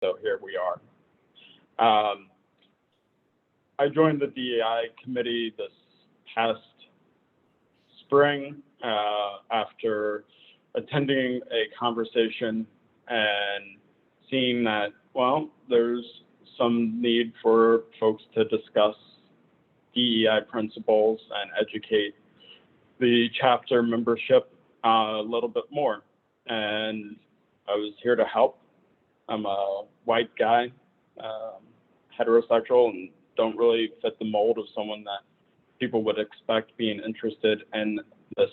So here we are. I joined the DEI committee this past spring after attending a conversation and seeing that, well, there's some need for folks to discuss DEI principles and educate the chapter membership a little bit more. And I was here to help. I'm a white guy, heterosexual, and don't really fit the mold of someone that people would expect being interested in this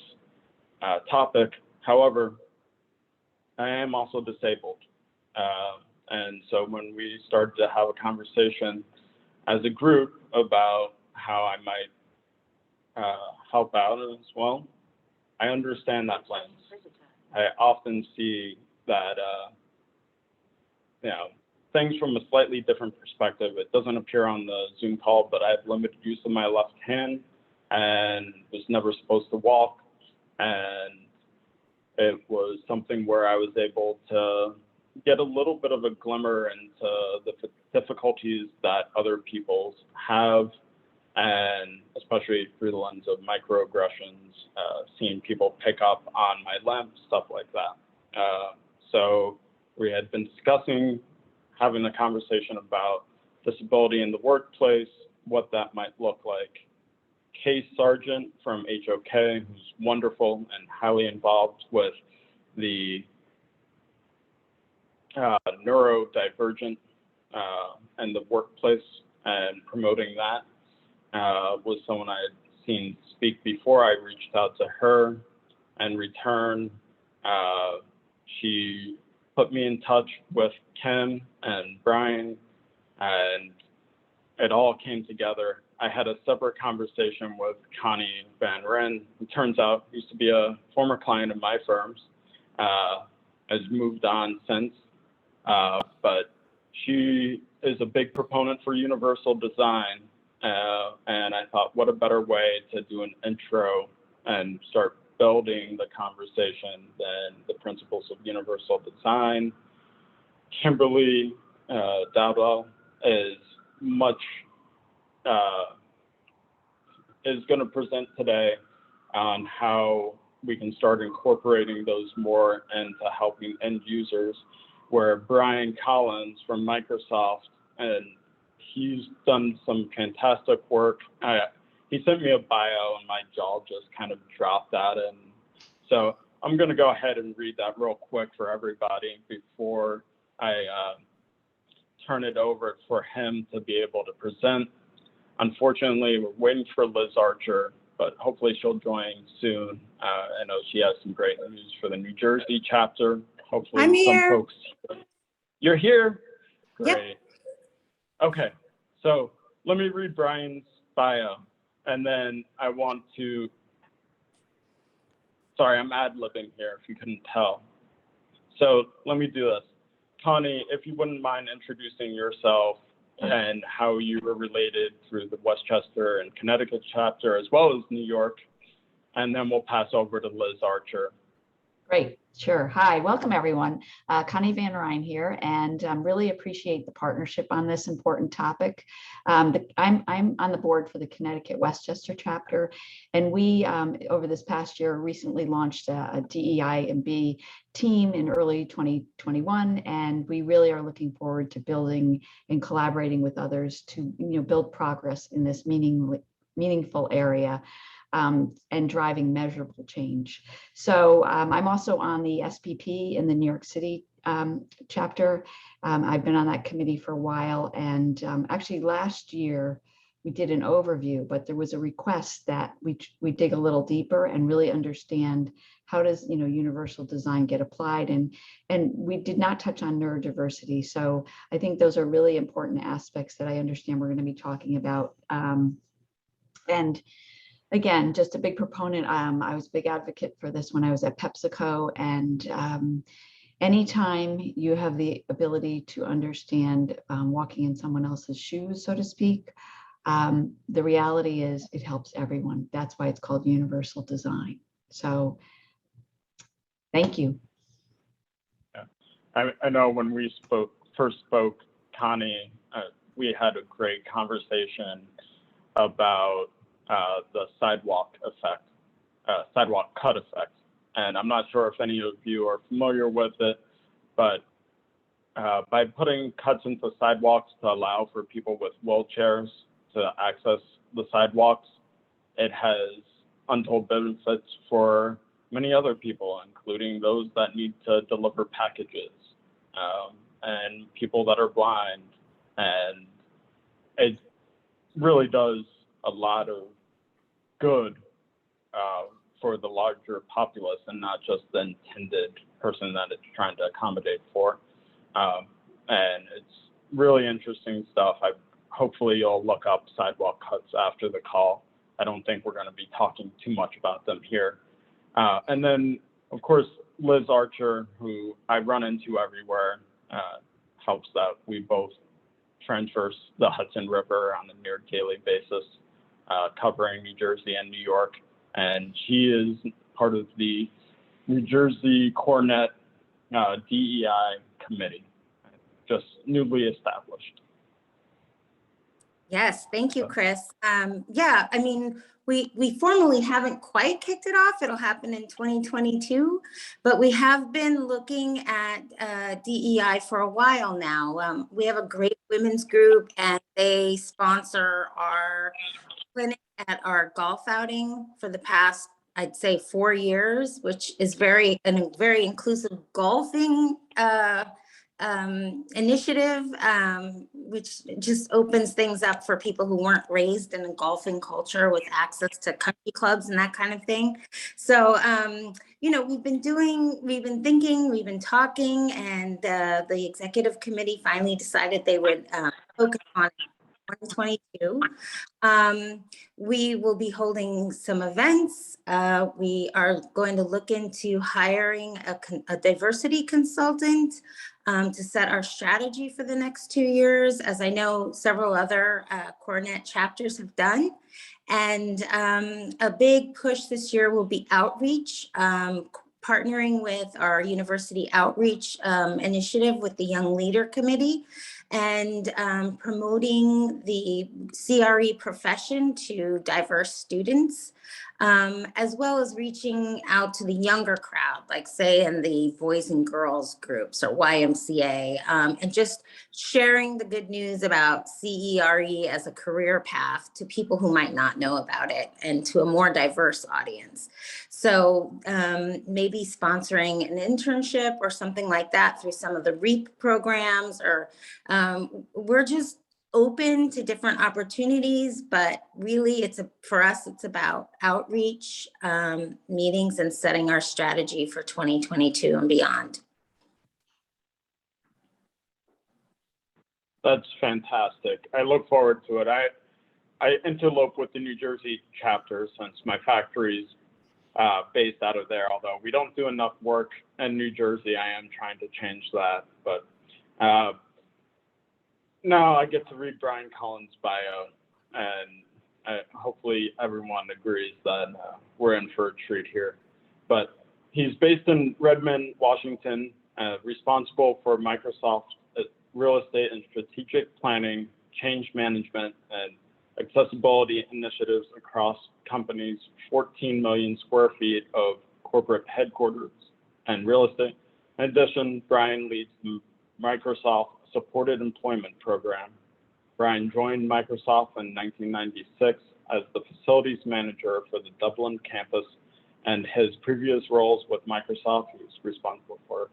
topic. However, I am also disabled. And so when we started to have a conversation as a group about how I might help out as well, I understand that lens. I often see that, things from a slightly different perspective. It doesn't appear on the Zoom call, but I have limited use of my left hand and was never supposed to walk. And it was something where I was able to get a little bit of a glimmer into the difficulties that other people have, and especially through the lens of microaggressions, seeing people pick up on my limp, stuff like that. So we had been discussing having a conversation about disability in the workplace, what that might look like. Kay Sargent from HOK, who's wonderful and highly involved with the neurodivergent and the workplace and promoting that, was someone I had seen speak before. I reached out to her. In return, she put me in touch with Kim and Brian, and it all came together. I had a separate conversation with Connie Van Ren, who turns out used to be a former client of my firm's, has moved on since, but she is a big proponent for universal design, and I thought, what a better way to do an intro and start building the conversation than the principles of universal design. Kimberly Dowdell is going to present today on how we can start incorporating those more into helping end users, where Brian Collins from Microsoft, and he's done some fantastic work. He sent me a bio and my jaw just kind of dropped that. And so I'm going to go ahead and read that real quick for everybody before I turn it over for him to be able to present. Unfortunately, we're waiting for Liz Archer, but hopefully she'll join soon. I know she has some great news for the New Jersey chapter. Hopefully I'm here. Some folks. You're here? Great. Yep. Okay, so let me read Brian's bio. And then I want to, sorry, I'm ad-libbing here if you couldn't tell. So let me do this. Connie, if you wouldn't mind introducing yourself and how you were related through the Westchester and Connecticut chapter, as well as New York, and then we'll pass over to Liz Archer. Great, sure. Hi, welcome everyone. Connie Van Ryn here, and really appreciate the partnership on this important topic. I'm on the board for the Connecticut Westchester chapter, and we, over this past year, recently launched a DEI and B team in early 2021, and we really are looking forward to building and collaborating with others to build progress in this meaningful area. And driving measurable change. So I'm also on the SPP in the New York City chapter. I've been on that committee for a while, and actually last year we did an overview, but there was a request that we dig a little deeper and really understand how does universal design get applied, and we did not touch on neurodiversity. So I think those are really important aspects that I understand we're going to be talking about. And again, just a big proponent. I was a big advocate for this when I was at PepsiCo, and anytime you have the ability to understand walking in someone else's shoes, so to speak, the reality is it helps everyone. That's why it's called universal design. So thank you. Yeah. I know when we spoke first spoke, Connie, we had a great conversation about the sidewalk cut effect. And I'm not sure if any of you are familiar with it, but by putting cuts into sidewalks to allow for people with wheelchairs to access the sidewalks, it has untold benefits for many other people, including those that need to deliver packages, and people that are blind. And it really does a lot of good for the larger populace and not just the intended person that it's trying to accommodate for. And it's really interesting stuff. Hopefully you'll look up sidewalk cuts after the call. I don't think we're going to be talking too much about them here. And then, of course, Liz Archer, who I run into everywhere, helps that we both transverse the Hudson River on a near daily basis, covering New Jersey and New York. And she is part of the New Jersey Cornet DEI committee, just newly established. Yes, thank you, Chris. Yeah, I mean, we formally haven't quite kicked it off. It'll happen in 2022, but we have been looking at DEI for a while now. We have a great women's group, and they sponsor our clinic at our golf outing for the past, I'd say, 4 years, which is a very inclusive golfing initiative, which just opens things up for people who weren't raised in a golfing culture with access to country clubs and that kind of thing. So, you know, we've been thinking, we've been talking, and the executive committee finally decided they would focus on 2022. We will be holding some events. We are going to look into hiring a diversity consultant to set our strategy for the next 2 years, as I know several other Coronet chapters have done. And a big push this year will be outreach, partnering with our university outreach initiative with the Young Leader Committee, and promoting the CRE profession to diverse students, as well as reaching out to the younger crowd, like say in the Boys and Girls groups or YMCA, and just sharing the good news about CERE as a career path to people who might not know about it and to a more diverse audience. So maybe sponsoring an internship or something like that through some of the REAP programs, or we're just open to different opportunities, but really for us, it's about outreach, meetings, and setting our strategy for 2022 and beyond. That's fantastic. I look forward to it. I interlope with the New Jersey chapter since my factory's based out of there. Although we don't do enough work in New Jersey, I am trying to change that. But now I get to read Brian Cullen's bio, and hopefully everyone agrees that we're in for a treat here. But he's based in Redmond, Washington, responsible for Microsoft real estate and strategic planning, change management, and accessibility initiatives across companies' 14 million square feet of corporate headquarters and real estate. In addition, Brian leads the Microsoft Supported Employment Program. Brian joined Microsoft in 1996 as the facilities manager for the Dublin campus, and his previous roles with Microsoft, he was responsible for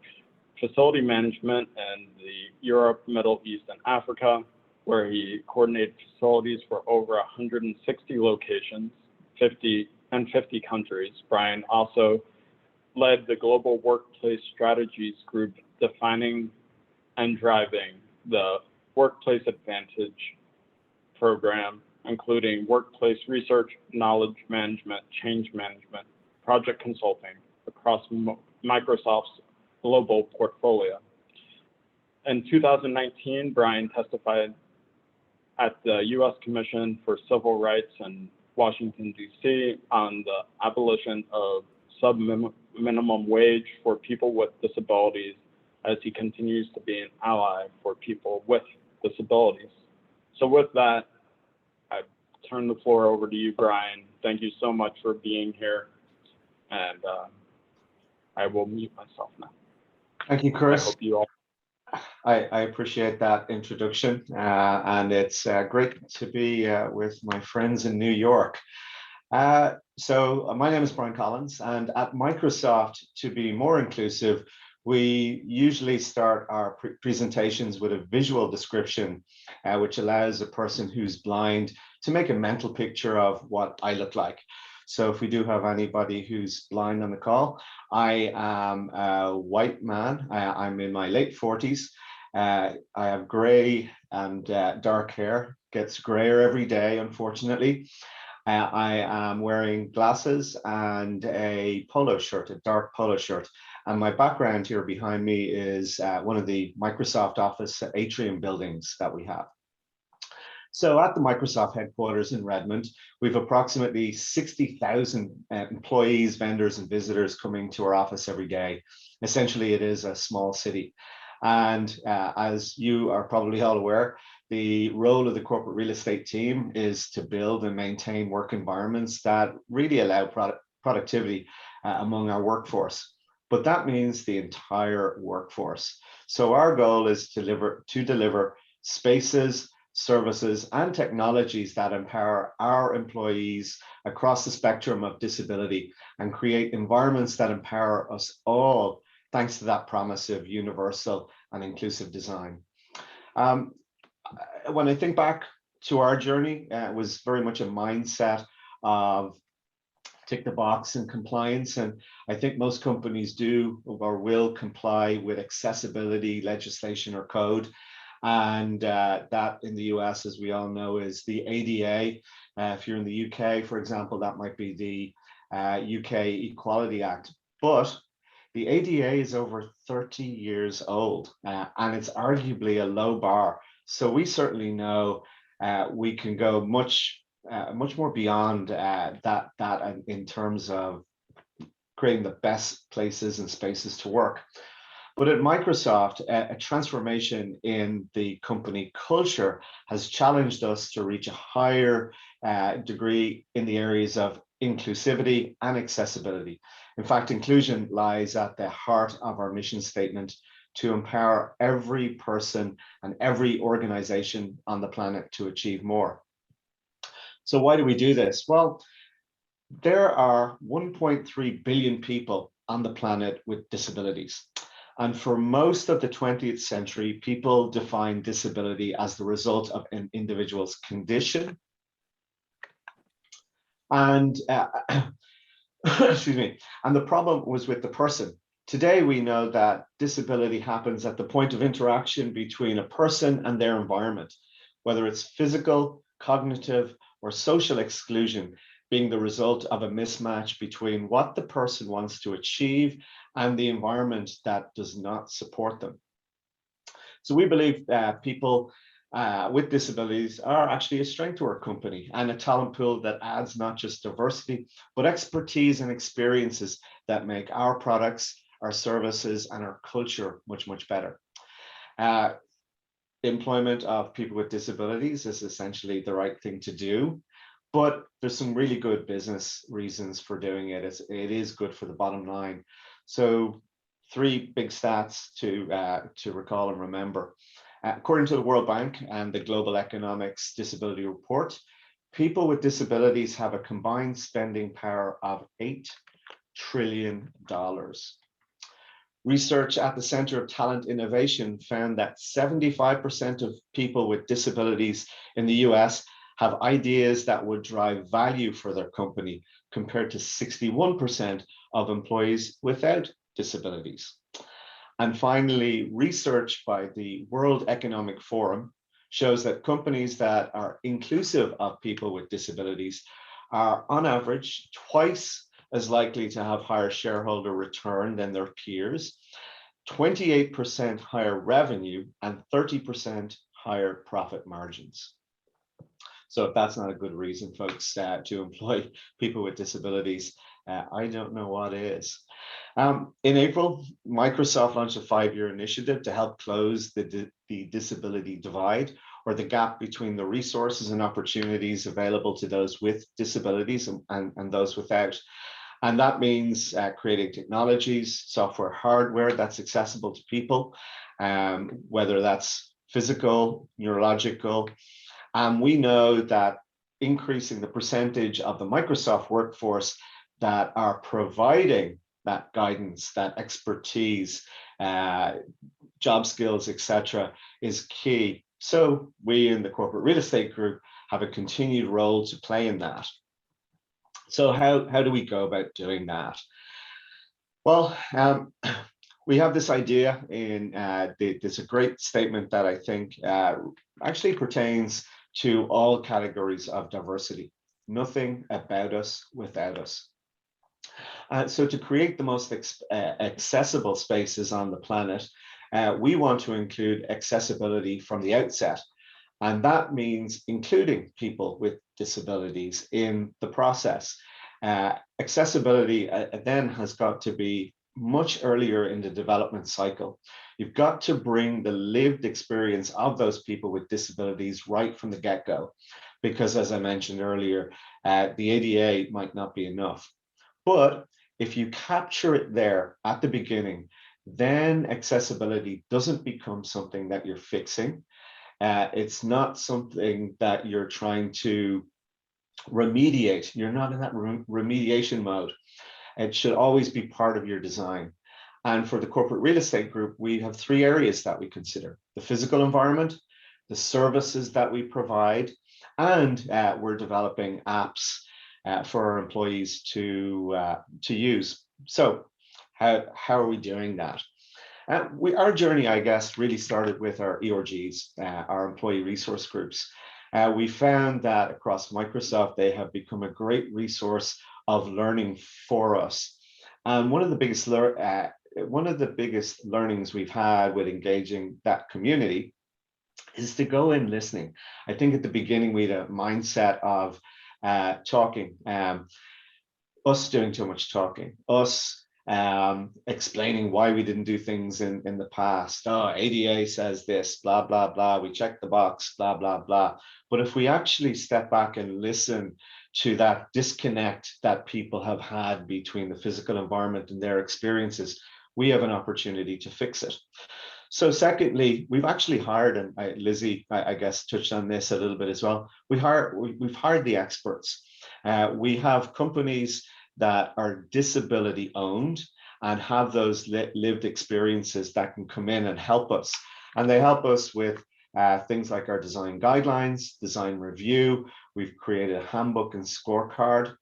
facility management in the Europe, Middle East, and Africa, where he coordinated facilities for over 160 locations, 50 countries. Brian also led the Global Workplace Strategies Group, defining and driving the Workplace Advantage program, including workplace research, knowledge management, change management, project consulting across Microsoft's global portfolio. In 2019, Brian testified at the U.S. Commission for Civil Rights in Washington, D.C. on the abolition of sub-minimum wage for people with disabilities as he continues to be an ally for people with disabilities. So with that, I turn the floor over to you, Brian. Thank you so much for being here, and I will mute myself now. Thank you, I Chris. hope you all. I appreciate that introduction, and it's great to be with my friends in New York. So my name is Brian Collins, and at Microsoft, to be more inclusive, we usually start our presentations with a visual description, which allows a person who's blind to make a mental picture of what I look like. So if we do have anybody who's blind on the call, I am a white man. I'm in my late 40s. I have gray and dark hair. Gets grayer every day, unfortunately. I am wearing glasses and a polo shirt, a dark polo shirt. And my background here behind me is one of the Microsoft office atrium buildings that we have. So at the Microsoft headquarters in Redmond, we've approximately 60,000 employees, vendors, and visitors coming to our office every day. Essentially, it is a small city. And as you are probably all aware, the role of the corporate real estate team is to build and maintain work environments that really allow productivity among our workforce. But that means the entire workforce. So our goal is to deliver spaces, services, and technologies that empower our employees across the spectrum of disability and create environments that empower us all, thanks to that promise of universal and inclusive design. When I think back to our journey, it was very much a mindset of tick the box and compliance. And I think most companies do or will comply with accessibility legislation or code. And that in the US, as we all know, is the ADA. If you're in the UK, for example, that might be the UK Equality Act. But the ADA is over 30 years old, and it's arguably a low bar. So we certainly know we can go much more beyond that in terms of creating the best places and spaces to work. But at Microsoft, a transformation in the company culture has challenged us to reach a higher degree in the areas of inclusivity and accessibility. In fact, inclusion lies at the heart of our mission statement to empower every person and every organization on the planet to achieve more. So why do we do this? Well, there are 1.3 billion people on the planet with disabilities. And for most of the 20th century, people define disability as the result of an individual's condition and excuse me, and the problem was with the person. Today, we know that disability happens at the point of interaction between a person and their environment, whether it's physical, cognitive, or social exclusion being the result of a mismatch between what the person wants to achieve and the environment that does not support them. So we believe that people with disabilities are actually a strength to our company and a talent pool that adds not just diversity, but expertise and experiences that make our products, our services, and our culture much, much better. Employment of people with disabilities is essentially the right thing to do, but there's some really good business reasons for doing it. It is good for the bottom line. So 3 big stats to recall and remember. According to the World Bank and the Global Economics Disability Report, people with disabilities have a combined spending power of $8 trillion. Research at the Center of Talent Innovation found that 75% of people with disabilities in the US have ideas that would drive value for their company, compared to 61% of employees without disabilities. And finally, research by the World Economic Forum shows that companies that are inclusive of people with disabilities are on average twice as likely to have higher shareholder return than their peers, 28% higher revenue, and 30% higher profit margins. So if that's not a good reason, folks, to employ people with disabilities, I don't know what is. In April, Microsoft launched a 5-year initiative to help close the disability divide, or the gap between the resources and opportunities available to those with disabilities and those without. And that means creating technologies, software, hardware that's accessible to people, whether that's physical, neurological. And we know that increasing the percentage of the Microsoft workforce that are providing that guidance, that expertise, job skills, etc., is key. So we in the corporate real estate group have a continued role to play in that. So how do we go about doing that? Well, we have this idea in, there's a great statement that I think actually pertains to all categories of diversity. Nothing about us without us. So to create the most accessible spaces on the planet, we want to include accessibility from the outset. And that means including people with disabilities in the process. Accessibility then has got to be much earlier in the development cycle. You've got to bring the lived experience of those people with disabilities right from the get-go, because as I mentioned earlier, the ADA might not be enough. But if you capture it there at the beginning, then accessibility doesn't become something that you're fixing. It's not something that you're trying to remediate. You're not in that remediation mode. It should always be part of your design. And for the corporate real estate group, we have 3 areas that we consider: the physical environment, the services that we provide, and we're developing apps for our employees to use. So how are we doing that? Our journey, I guess, really started with our ERGs, our employee resource groups. We found that across Microsoft, they have become a great resource of learning for us. And one of the biggest learnings we've had with engaging that community is to go in listening. I think at the beginning we had a mindset of talking, us doing too much talking, us explaining why we didn't do things in the past. Oh, ADA says this, blah, blah, blah. We check the box, blah, blah, blah. But if we actually step back and listen to that disconnect that people have had between the physical environment and their experiences, we have an opportunity to fix it. So secondly, we've actually hired, and Lizzie, I guess, touched on this a little bit as well. We've hired the experts. We have companies that are disability owned and have those lived experiences that can come in and help us. And they help us with things like our design guidelines, design review. We've created a handbook and scorecard.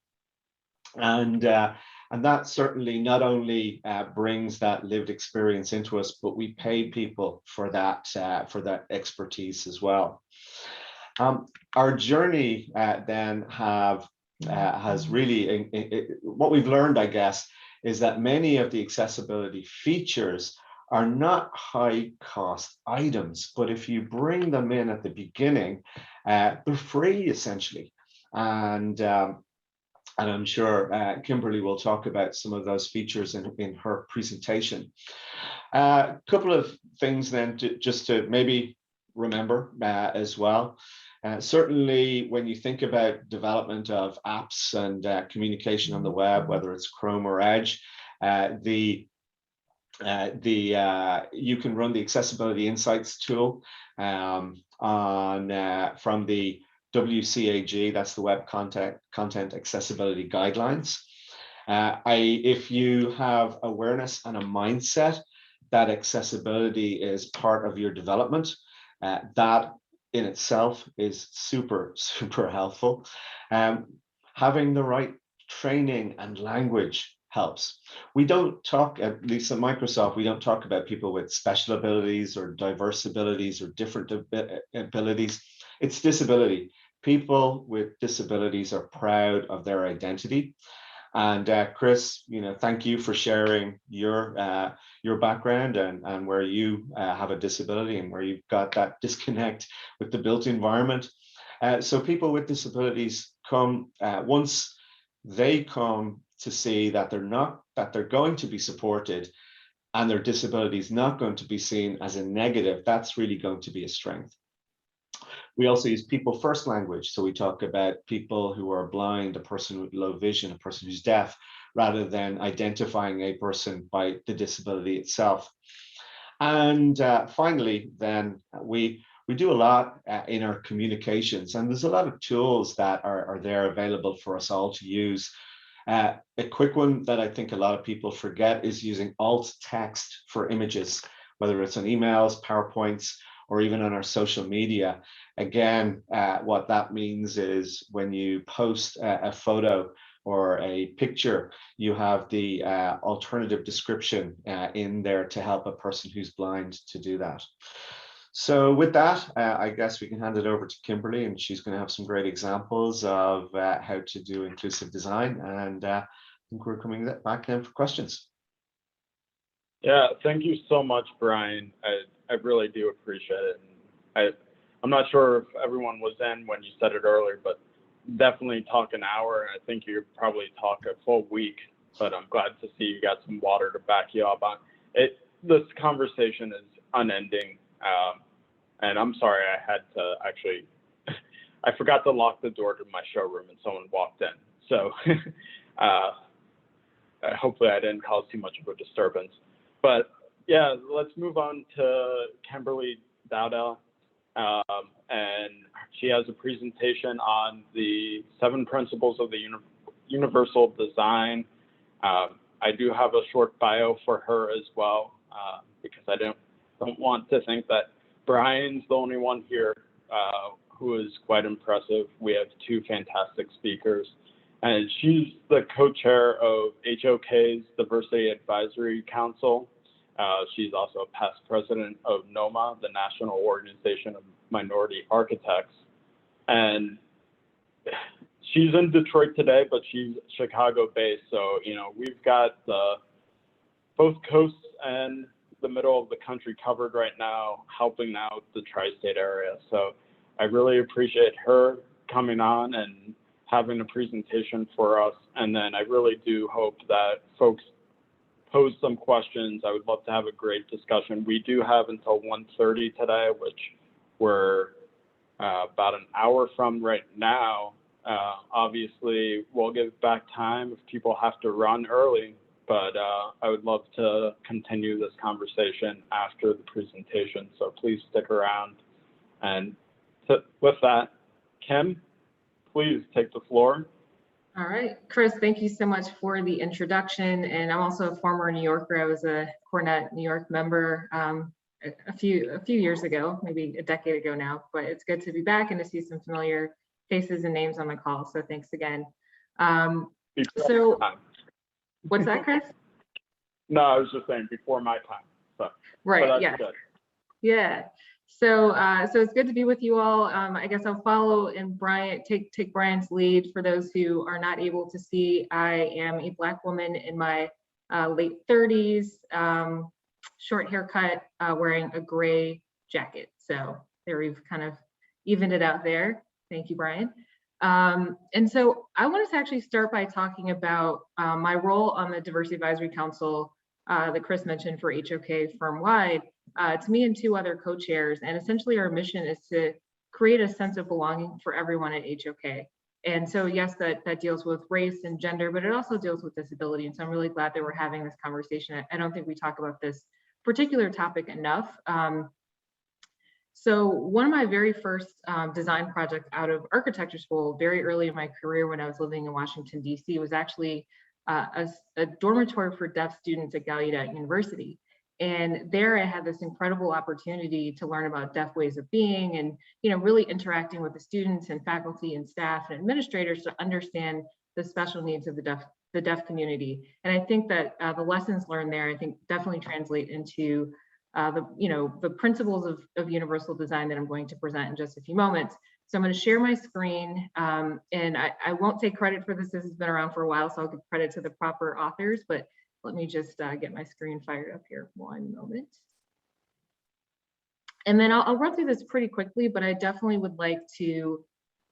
And that certainly not only brings that lived experience into us, but we pay people for that expertise as well. Our journey then has really, what we've learned, I guess, is that many of the accessibility features are not high cost items, but if you bring them in at the beginning, they're free essentially. And I'm sure Kimberly will talk about some of those features in her presentation. A couple of things then just to maybe remember as well. Certainly when you think about development of apps and communication on the web, whether it's Chrome or Edge, you can run the Accessibility Insights tool from the WCAG, that's the Web Content Accessibility Guidelines. If you have awareness and a mindset that accessibility is part of your development, that in itself is super, super helpful. Having the right training and language helps. We don't talk, at least at Microsoft, we don't talk about people with special abilities or diverse abilities or different abilities. It's disability. People with disabilities are proud of their identity. And Chris, thank you for sharing your background and where you have a disability and where you've got that disconnect with the built environment. So people with disabilities come, once they come to see that they're going to be supported and their disability is not going to be seen as a negative, that's really going to be a strength. We also use people first language. So we talk about people who are blind, a person with low vision, a person who's deaf, rather than identifying a person by the disability itself. And finally, then we do a lot in our communications, and there's a lot of tools that are there available for us all to use. A quick one that I think a lot of people forget is using alt text for images, whether it's on emails, PowerPoints, or even on our social media. Again, what that means is when you post a photo or a picture, you have the alternative description in there to help a person who's blind to do that. So with that, I guess we can hand it over to Kimberly, and she's going to have some great examples of how to do inclusive design. And I think we're coming back then for questions. Yeah, thank you so much, Brian. I really do appreciate it. I'm not sure if everyone was in when you said it earlier, but definitely talk an hour. And I think you probably talk a full week, but I'm glad to see you got some water to back you up on it. This conversation is unending. And I'm sorry, I had to actually, I forgot to lock the door to my showroom and someone walked in. So hopefully I didn't cause too much of a disturbance. But yeah, let's move on to Kimberly Dowdell. And she has a presentation on the 7 principles of the universal design. I do have a short bio for her as well, because I don't want to think that Brian's the only one here who is quite impressive. We have 2 fantastic speakers, and she's the co-chair of HOK's Diversity Advisory Council. She's also a past president of NOMA, the National Organization of Minority Architects. And she's in Detroit today, but she's Chicago-based. So, you know, we've got both coasts and the middle of the country covered right now, helping out the tri-state area. So I really appreciate her coming on and having a presentation for us. And then I really do hope that folks pose some questions. I would love to have a great discussion. We do have until 1:30 today, which we're about an hour from right now. Obviously, we'll give back time if people have to run early, but I would love to continue this conversation after the presentation. So please stick around. And with that, Kim, please take the floor. All right, Chris, thank you so much for the introduction. And I'm also a former New Yorker. I was a Cornet New York member a few years ago, maybe a decade ago now, but it's good to be back and to see some familiar faces and names on the call. So thanks again. So what's that, Chris? No, I was just saying before my time. So, right, yeah. Good. Yeah. So it's good to be with you all. I guess I'll follow and take Brian's lead. For those who are not able to see, I am a Black woman in my late 30s, short haircut, wearing a gray jacket. So there we've kind of evened it out there. Thank you, Brian. And so I wanted to actually start by talking about my role on the Diversity Advisory Council that Chris mentioned for HOK firm-wide. It's me and 2 other co-chairs, and essentially our mission is to create a sense of belonging for everyone at HOK. And so yes, that deals with race and gender, but it also deals with disability. And so I'm really glad that we're having this conversation. I don't think we talk about this particular topic enough. So one of my very first design projects out of architecture school, very early in my career when I was living in Washington, DC, was actually a dormitory for deaf students at Gallaudet University. And there I had this incredible opportunity to learn about deaf ways of being and, you know, really interacting with the students and faculty and staff and administrators to understand the special needs of the deaf community. And I think that the lessons learned there, I think, definitely translate into the principles of universal design that I'm going to present in just a few moments. So I'm going to share my screen, and I won't take credit for this. This has been around for a while, so I'll give credit to the proper authors, but let me just get my screen fired up here. One moment. And then I'll run through this pretty quickly, but I definitely would like to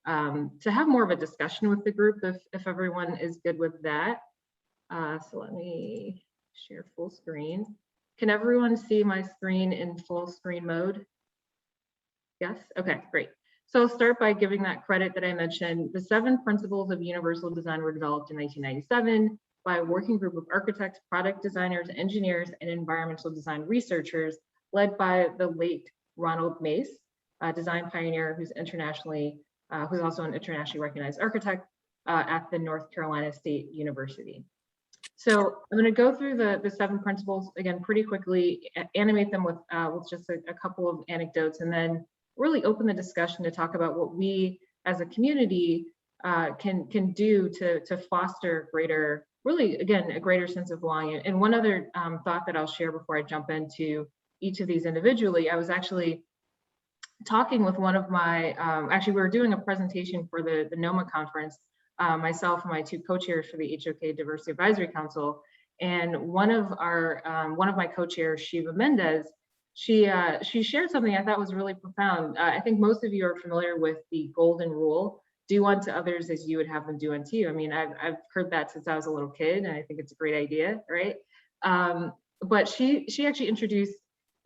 have more of a discussion with the group if everyone is good with that. So let me share full screen. Can everyone see my screen in full screen mode? Yes, okay, great. So I'll start by giving that credit that I mentioned. The 7 principles of universal design were developed in 1997 by a working group of architects, product designers, engineers, and environmental design researchers led by the late Ronald Mace, a design pioneer who's also an internationally recognized architect at the North Carolina State University. So I'm going to go through the 7 principles again pretty quickly, animate them with just a couple of anecdotes, and then really open the discussion to talk about what we as a community can do to foster greater, really again, a greater sense of belonging. And one other thought that I'll share before I jump into each of these individually, I was actually talking with one of my, actually we were doing a presentation for the NOMA conference, myself and my 2 co-chairs for the HOK Diversity Advisory Council, and one of my co-chairs, Shiva Mendez, she shared something I thought was really profound. I think most of you are familiar with the golden rule: do unto others as you would have them do unto you. I mean, I've heard that since I was a little kid, and I think it's a great idea, right? But she actually introduced,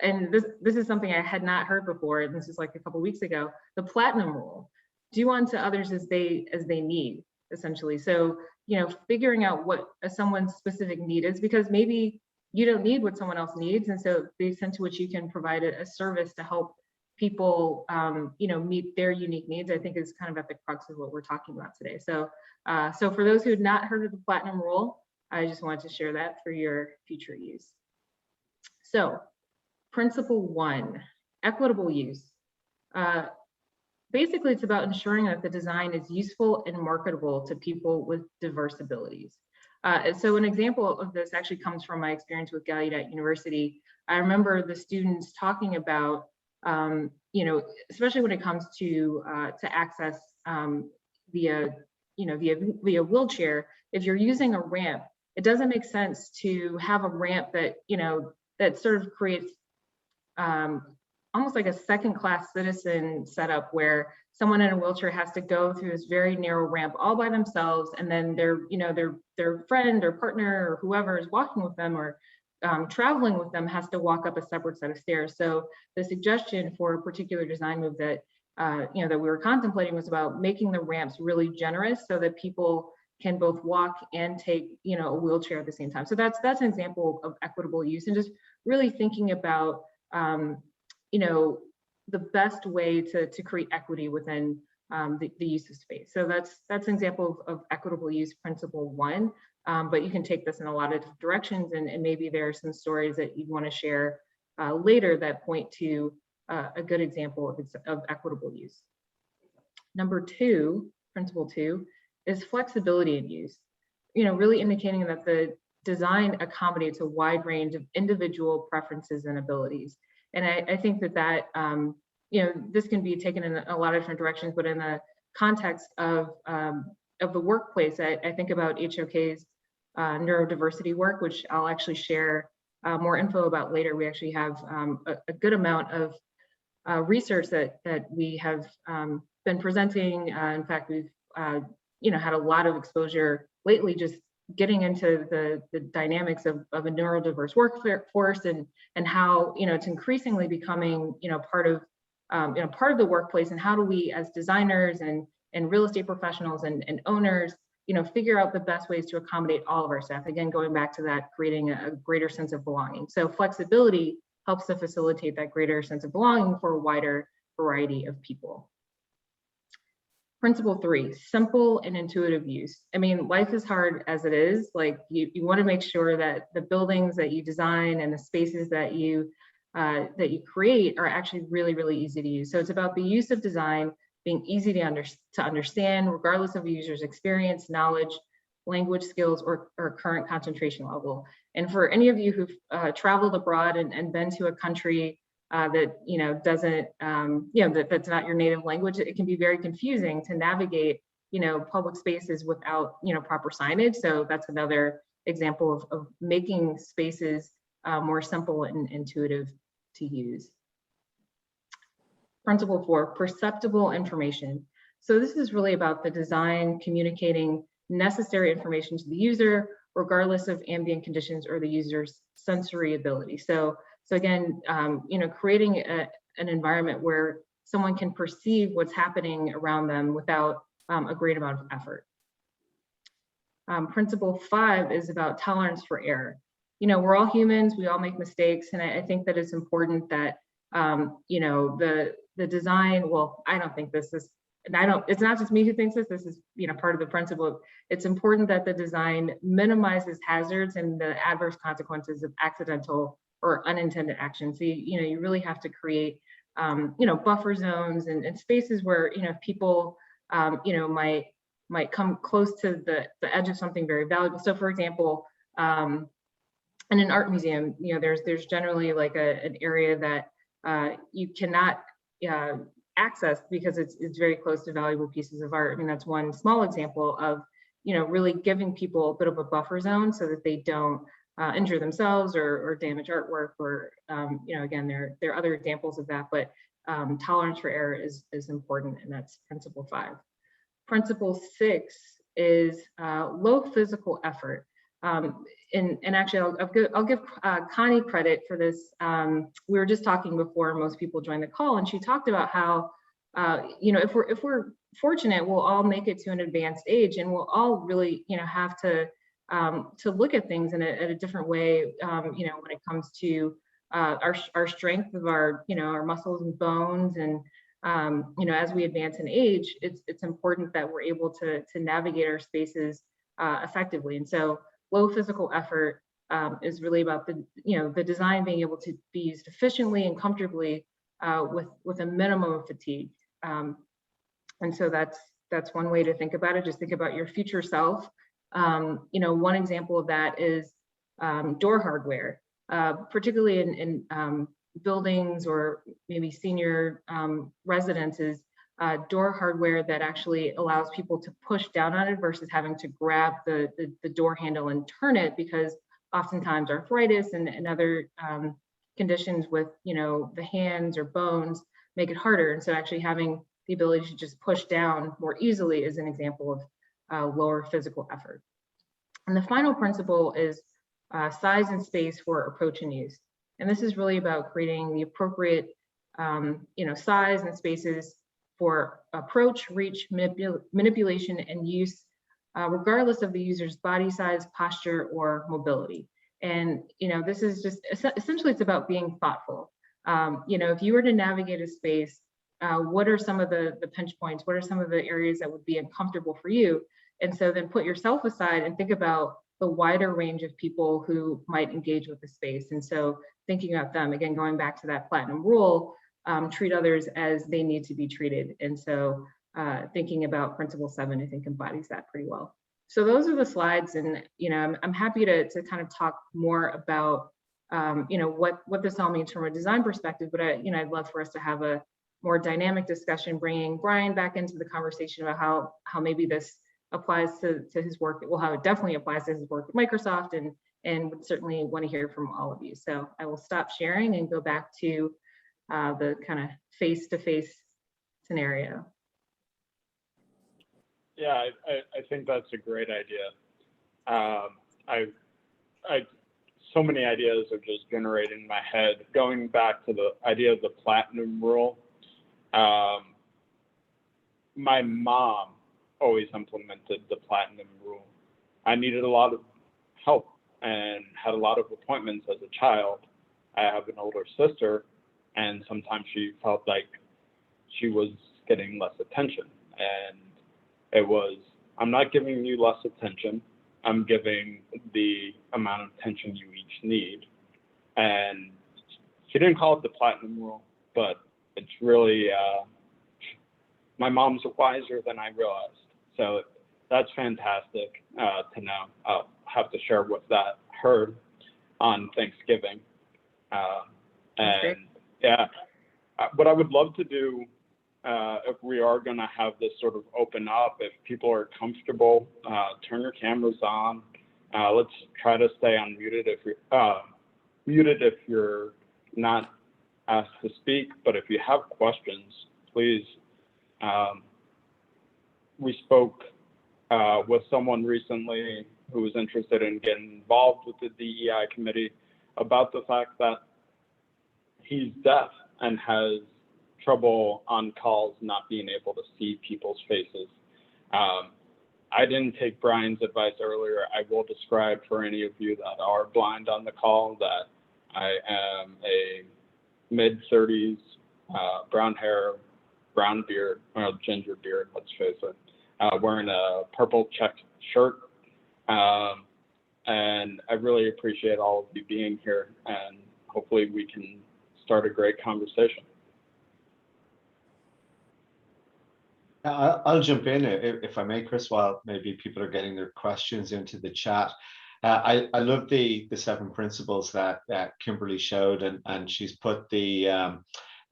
and this is something I had not heard before, and this is like a couple weeks ago, the platinum rule: do unto others as they need, essentially. So, you know, figuring out what someone's specific need is, because maybe you don't need what someone else needs, and so the extent to which you can provide a service to help people, you know, meet their unique needs, I think is kind of at the crux of what we're talking about today. So, so for those who had not heard of the platinum rule, I just wanted to share that for your future use. So, principle 1, equitable use. Basically, it's about ensuring that the design is useful and marketable to people with diverse abilities. So an example of this actually comes from my experience with Gallaudet University. I remember the students talking about, you know, especially when it comes to access via wheelchair. If you're using a ramp, it doesn't make sense to have a ramp that, you know, that sort of creates almost like a second-class citizen setup where someone in a wheelchair has to go through this very narrow ramp all by themselves, and then their friend or partner or whoever is walking with them or traveling with them has to walk up a separate set of stairs. So the suggestion for a particular design move that you know, that we were contemplating was about making the ramps really generous so that people can both walk and take, you know, a wheelchair at the same time. So that's an example of equitable use, and just really thinking about you know, the best way to create equity within the use of space. So that's an example of equitable use principle 1, but you can take this in a lot of different directions, and maybe there are some stories that you want to share later that point to a good example of equitable use. Number 2, principle 2, is flexibility in use. You know, really indicating that the design accommodates a wide range of individual preferences and abilities. And I think that you know, this can be taken in a lot of different directions, but in the context of the workplace, I think about HOK's neurodiversity work, which I'll actually share more info about later. We actually have a good amount of research that we have been presenting. In fact, we've you know, had a lot of exposure lately, just getting into the dynamics of a neurodiverse workforce and how, you know, it's increasingly becoming, you know, part of the workplace, and how do we as designers and real estate professionals and owners, you know, figure out the best ways to accommodate all of our staff. Again, going back to that, creating a greater sense of belonging. So flexibility helps to facilitate that greater sense of belonging for a wider variety of people. Principle 3, simple and intuitive use. I mean, life is hard as it is. Like you want to make sure that the buildings that you design and the spaces that you create are actually really, really easy to use. So it's about the use of design being easy to understand, regardless of the user's experience, knowledge, language skills, or current concentration level. And for any of you who've traveled abroad and been to a country that, you know, doesn't, you know, that's not your native language, it can be very confusing to navigate, you know, public spaces without, you know, proper signage. So that's another example of making spaces more simple and intuitive to use. Principle 4, perceptible information. So this is really about the design communicating necessary information to the user regardless of ambient conditions or the user's sensory ability. So again, creating an environment where someone can perceive what's happening around them without a great amount of effort. Principle 5 is about tolerance for error. We're all humans, we all make mistakes, and I think that it's important that the design, well, I don't think this is, and it's not just me who thinks this is, part of the principle. It's important that the design minimizes hazards and the adverse consequences of accidental or unintended action. So, you really have to create, buffer zones and spaces where, people, might come close to the edge of something very valuable. So for example, in an art museum, there's generally like an area that you cannot access because it's very close to valuable pieces of art. I mean, that's one small example of, really giving people a bit of a buffer zone so that they don't injure themselves or damage artwork, or, again, there are other examples of that, but tolerance for error is important, and that's principle 5. Principle 6 is low physical effort. And actually, I'll give Connie credit for this. We were just talking before most people joined the call, and she talked about how, if we're fortunate, we'll all make it to an advanced age, and we'll all really, have to look at things in a different way. When it comes to our strength of our muscles and bones, and as we advance in age, it's important that we're able to navigate our spaces effectively. And so low physical effort is really about the design being able to be used efficiently and comfortably with a minimum of fatigue. And so that's one way to think about it. Just think about your future self. One example of that is door hardware, particularly in buildings or maybe senior residences. Door hardware that actually allows people to push down on it versus having to grab the door handle and turn it, because oftentimes arthritis and other conditions with the hands or bones make it harder. And so actually having the ability to just push down more easily is an example of lower physical effort. And the final principle is size and space for approach and use. And this is really about creating the appropriate size and spaces for approach, reach, manipulation, and use, regardless of the user's body size, posture, or mobility. And this is just essentially, it's about being thoughtful. If you were to navigate a space, what are some of the pinch points? What are some of the areas that would be uncomfortable for you? And so then put yourself aside and think about the wider range of people who might engage with the space. And so thinking about them, again, going back to that platinum rule, treat others as they need to be treated. And so thinking about principle 7, I think embodies that pretty well. So those are the slides, and I'm happy to kind of talk more about what this all means from a design perspective. But I'd love for us to have a more dynamic discussion, bringing Brian back into the conversation about how maybe this applies to his work. Well, how it definitely applies to his work at Microsoft, and would certainly want to hear from all of you. So I will stop sharing and go back to the kind of face-to-face scenario. Yeah, I think that's a great idea. So many ideas are just generating in my head. Going back to the idea of the platinum rule, my mom always implemented the platinum rule. I needed a lot of help and had a lot of appointments as a child. I have an older sister, and sometimes she felt like she was getting less attention. And it was, I'm not giving you less attention, I'm giving the amount of attention you each need. And she didn't call it the platinum rule, but it's really, my mom's wiser than I realized. So that's fantastic to know. I'll have to share what that heard on Thanksgiving. And yeah, what I would love to do, if we are going to have this sort of open up, if people are comfortable, turn your cameras on. Let's try to stay unmuted if you're muted if you're not asked to speak. But if you have questions, please. We spoke with someone recently who was interested in getting involved with the DEI committee about the fact that he's deaf and has trouble on calls not being able to see people's faces. I didn't take Brian's advice earlier. I will describe for any of you that are blind on the call that I am a mid-30s, brown hair, brown beard, well, ginger beard, let's face it, wearing a purple checked shirt. And I really appreciate all of you being here, and hopefully we can start a great conversation. I'll jump in if I may, Chris, while maybe people are getting their questions into the chat. I love the 7 principles that Kimberly showed, and she's put the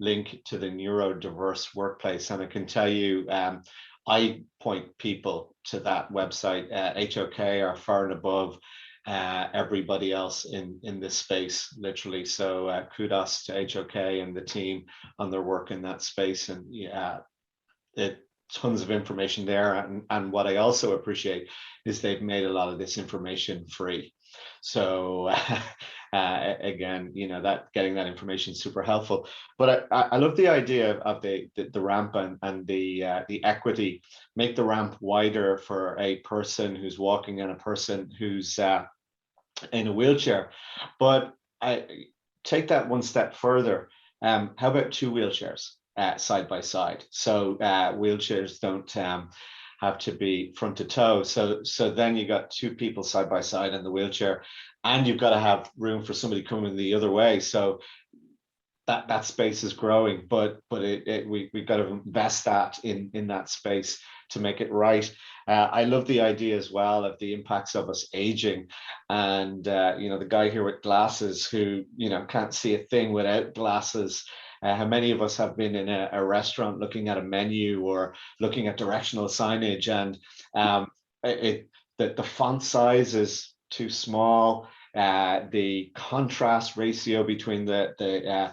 link to the neurodiverse workplace. And I can tell you, I point people to that website. HOK are far and above everybody else in this space, literally. So kudos to HOK and the team on their work in that space. And yeah, tons of information there. And what I also appreciate is they've made a lot of this information free. So again, you know, that getting that information is super helpful. But I love the idea of the ramp and the equity. Make the ramp wider for a person who's walking and a person who's in a wheelchair. But I take that one step further. How about 2 wheelchairs side by side? So wheelchairs don't have to be front to toe. So then you got 2 people side by side in the wheelchair, and you've got to have room for somebody coming the other way. So that space is growing, but we've got to invest that in that space to make it right. I love the idea as well of the impacts of us aging, and you know, the guy here with glasses who, you know, can't see a thing without glasses. How many of us have been in a restaurant looking at a menu or looking at directional signage, and the font size is too small. The contrast ratio between the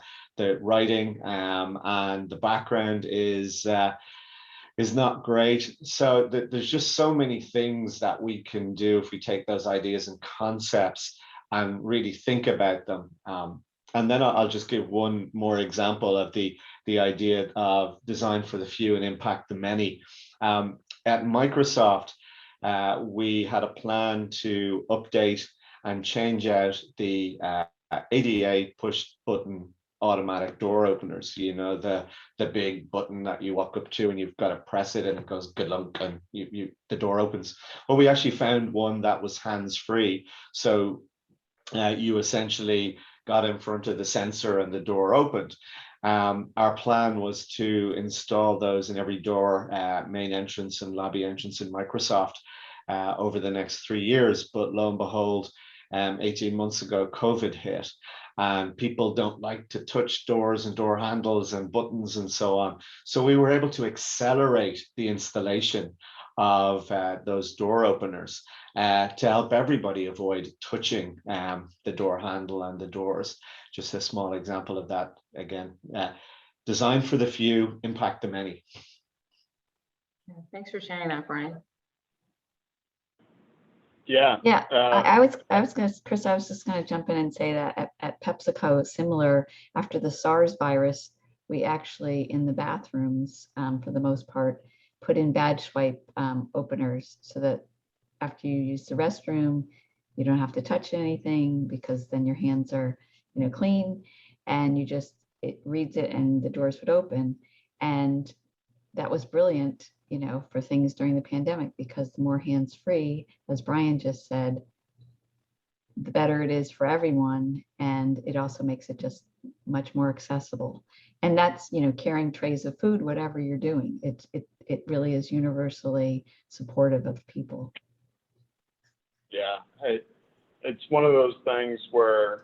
writing and the background is not great. So there's just so many things that we can do if we take those ideas and concepts and really think about them. And then I'll just give one more example of the idea of design for the few and impact the many. At Microsoft, we had a plan to update and change out the ADA push button automatic door openers, you know, the big button that you walk up to and you've got to press it and it goes good luck and the door opens. Well, we actually found one that was hands-free. So you essentially got in front of the sensor and the door opened. Our plan was to install those in every door, main entrance and lobby entrance in Microsoft over the next 3 years. But lo and behold, 18 months ago, COVID hit, and people don't like to touch doors and door handles and buttons and so on. So we were able to accelerate the installation of those door openers to help everybody avoid touching the door handle and the doors. Just a small example of that. Again, design for the few, impact the many. Thanks for sharing that, Brian. Yeah. Yeah, I was gonna, Chris, I was just gonna jump in and say that at PepsiCo, similar, after the SARS virus, we actually in the bathrooms, for the most part, put in badge swipe openers so that after you use the restroom, you don't have to touch anything because then your hands are, you know, clean, and you just, it reads it and the doors would open. And that was brilliant, you know, for things during the pandemic, because the more hands-free, as Brian just said, the better it is for everyone. And it also makes it just much more accessible. And that's, you know, carrying trays of food, whatever you're doing, it really is universally supportive of people. Yeah, it's one of those things where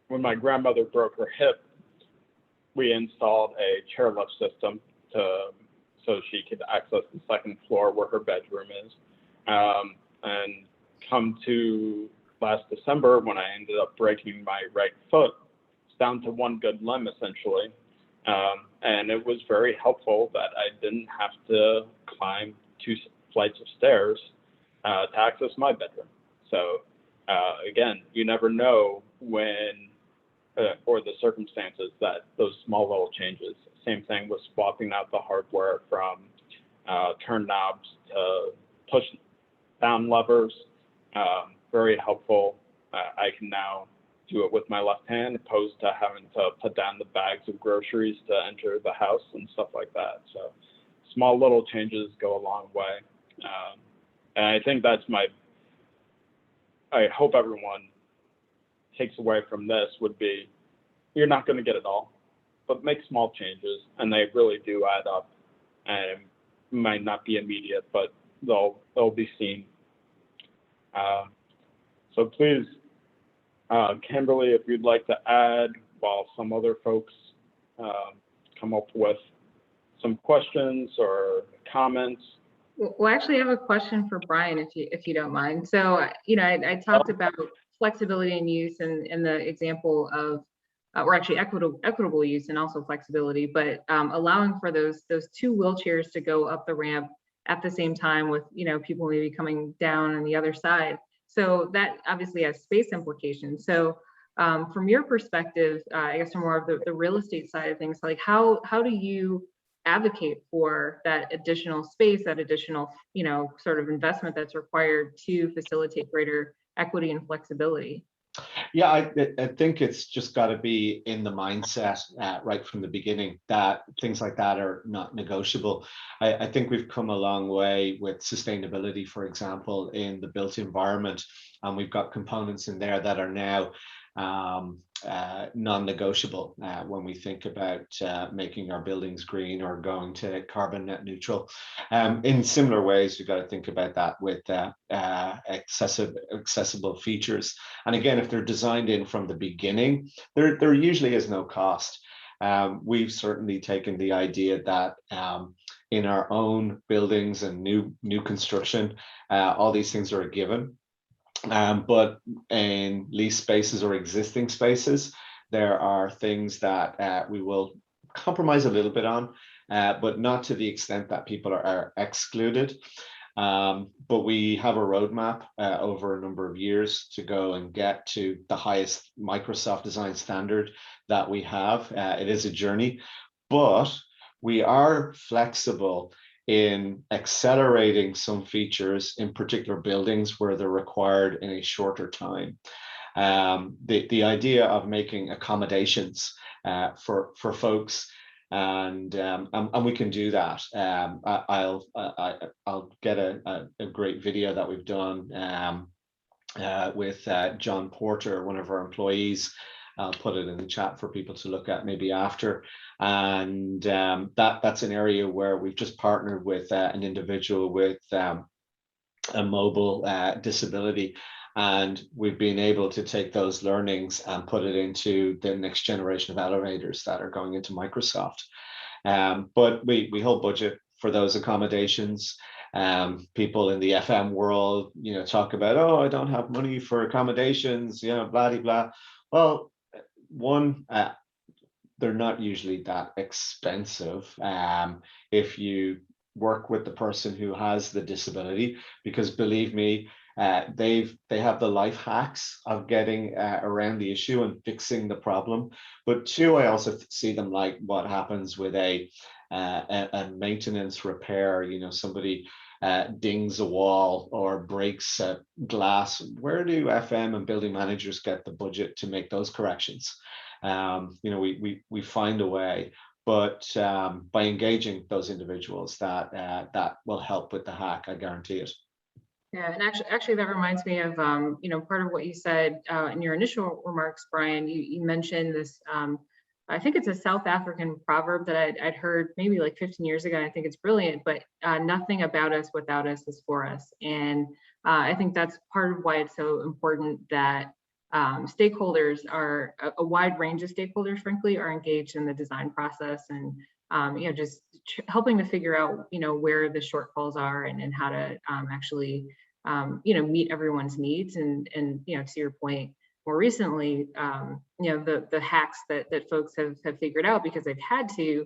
when my grandmother broke her hip, we installed a chairlift system so she could access the second floor where her bedroom is. And come to last December, when I ended up breaking my right foot, it's down to one good limb essentially. And it was very helpful that I didn't have to climb 2 flights of stairs to access my bedroom. So again, you never know when or the circumstances that those small little changes. Same thing with swapping out the hardware from turn knobs to push down levers. Very helpful. I can now do it with my left hand opposed to having to put down the bags of groceries to enter the house and stuff like that. So small little changes go a long way. And I think that's I hope everyone takes away from this would be, you're not going to get it all, but make small changes, and they really do add up, and it might not be immediate, but they'll be seen. So please, Kimberly, if you'd like to add, while some other folks come up with some questions or comments. Well, actually, I have a question for Brian, if you don't mind. So, I talked about flexibility in use and the example of, or actually equitable use and also flexibility, but allowing for those two wheelchairs to go up the ramp at the same time with, people maybe coming down on the other side. So that obviously has space implications. So from your perspective, I guess from more of the real estate side of things, like how do you advocate for that additional space, that additional, sort of investment that's required to facilitate greater equity and flexibility? Yeah, I think it's just got to be in the mindset right from the beginning that things like that are not negotiable. I think we've come a long way with sustainability, for example, in the built environment, and we've got components in there that are now non-negotiable when we think about making our buildings green or going to carbon net neutral. In similar ways, we've got to think about that with accessible features. And again, if they're designed in from the beginning, there usually is no cost. We've certainly taken the idea that in our own buildings and new construction, all these things are a given. But in lease spaces or existing spaces, there are things that we will compromise a little bit on, but not to the extent that people are excluded. But we have a roadmap over a number of years to go and get to the highest Microsoft design standard that we have. It is a journey, but we are flexible in accelerating some features in particular buildings where they're required in a shorter time. The idea of making accommodations for folks, and we can do that. I'll get a great video that we've done with John Porter, one of our employees. I'll put it in the chat for people to look at maybe after. And that's an area where we've just partnered with an individual with a mobile disability. And we've been able to take those learnings and put it into the next generation of elevators that are going into Microsoft. But we hold budget for those accommodations. People in the FM world, talk about, oh, I don't have money for accommodations, blah, blah, blah. Well, one, they're not usually that expensive if you work with the person who has the disability, because believe me, they have the life hacks of getting around the issue and fixing the problem. But two, I also see them like what happens with a maintenance repair. Somebody dings a wall or breaks glass. Where do FM and building managers get the budget to make those corrections? We find a way, but by engaging those individuals, that will help with the hack. I guarantee it. Yeah, and actually that reminds me of part of what you said in your initial remarks, Brian. You mentioned this. I think it's a South African proverb that I'd heard maybe like 15 years ago. And I think it's brilliant, but nothing about us without us is for us. And I think that's part of why it's so important that stakeholders are a wide range of stakeholders, frankly, are engaged in the design process and just helping to figure out where the shortfalls are and how to actually meet everyone's needs. And to your point, more recently, the hacks that folks have figured out because they've had to,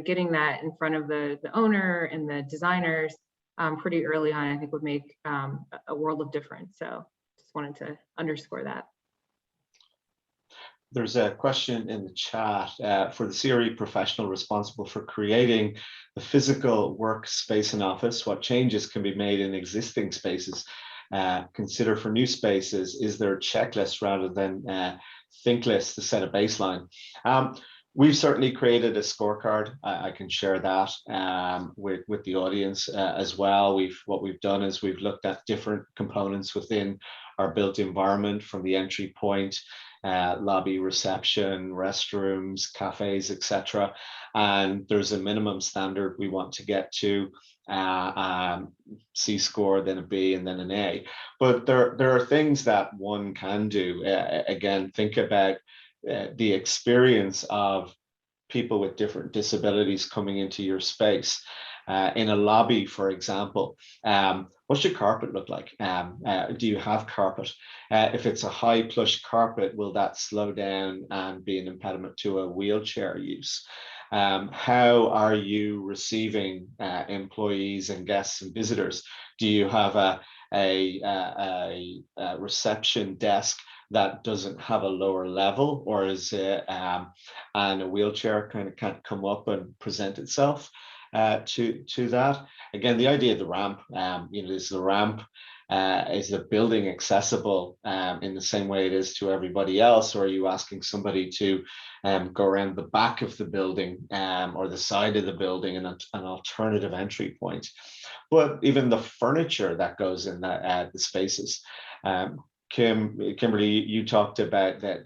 getting that in front of the owner and the designers pretty early on, I think would make a world of difference. So just wanted to underscore that. There's a question in the chat for the CRE professional responsible for creating the physical workspace and office. What changes can be made in existing spaces? Consider for new spaces, is there a checklist rather than think list to set a baseline? We've certainly created a scorecard. I can share that with the audience as well. What we've done is we've looked at different components within our built environment, from the entry point, lobby, reception, restrooms, cafes, etc. And there's a minimum standard we want to get to, C score, then a B, and then an A. But there are things that one can do. Again, think about the experience of people with different disabilities coming into your space. In a lobby, for example, what's your carpet look like? Do you have carpet? If it's a high plush carpet, will that slow down and be an impediment to a wheelchair use? How are you receiving employees and guests and visitors? Do you have a reception desk that doesn't have a lower level, or is it and a wheelchair kind of can't come up and present itself to that? Again, the idea of the ramp, is the ramp is the building accessible in the same way it is to everybody else, or are you asking somebody to go around the back of the building or the side of the building and an alternative entry point? But even the furniture that goes in the spaces. Kimberly, you talked about that,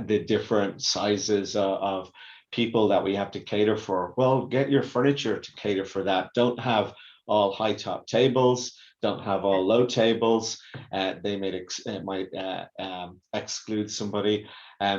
the different sizes of people that we have to cater for. Well, get your furniture to cater for that. Don't have all high top tables, don't have all low tables. They might exclude somebody.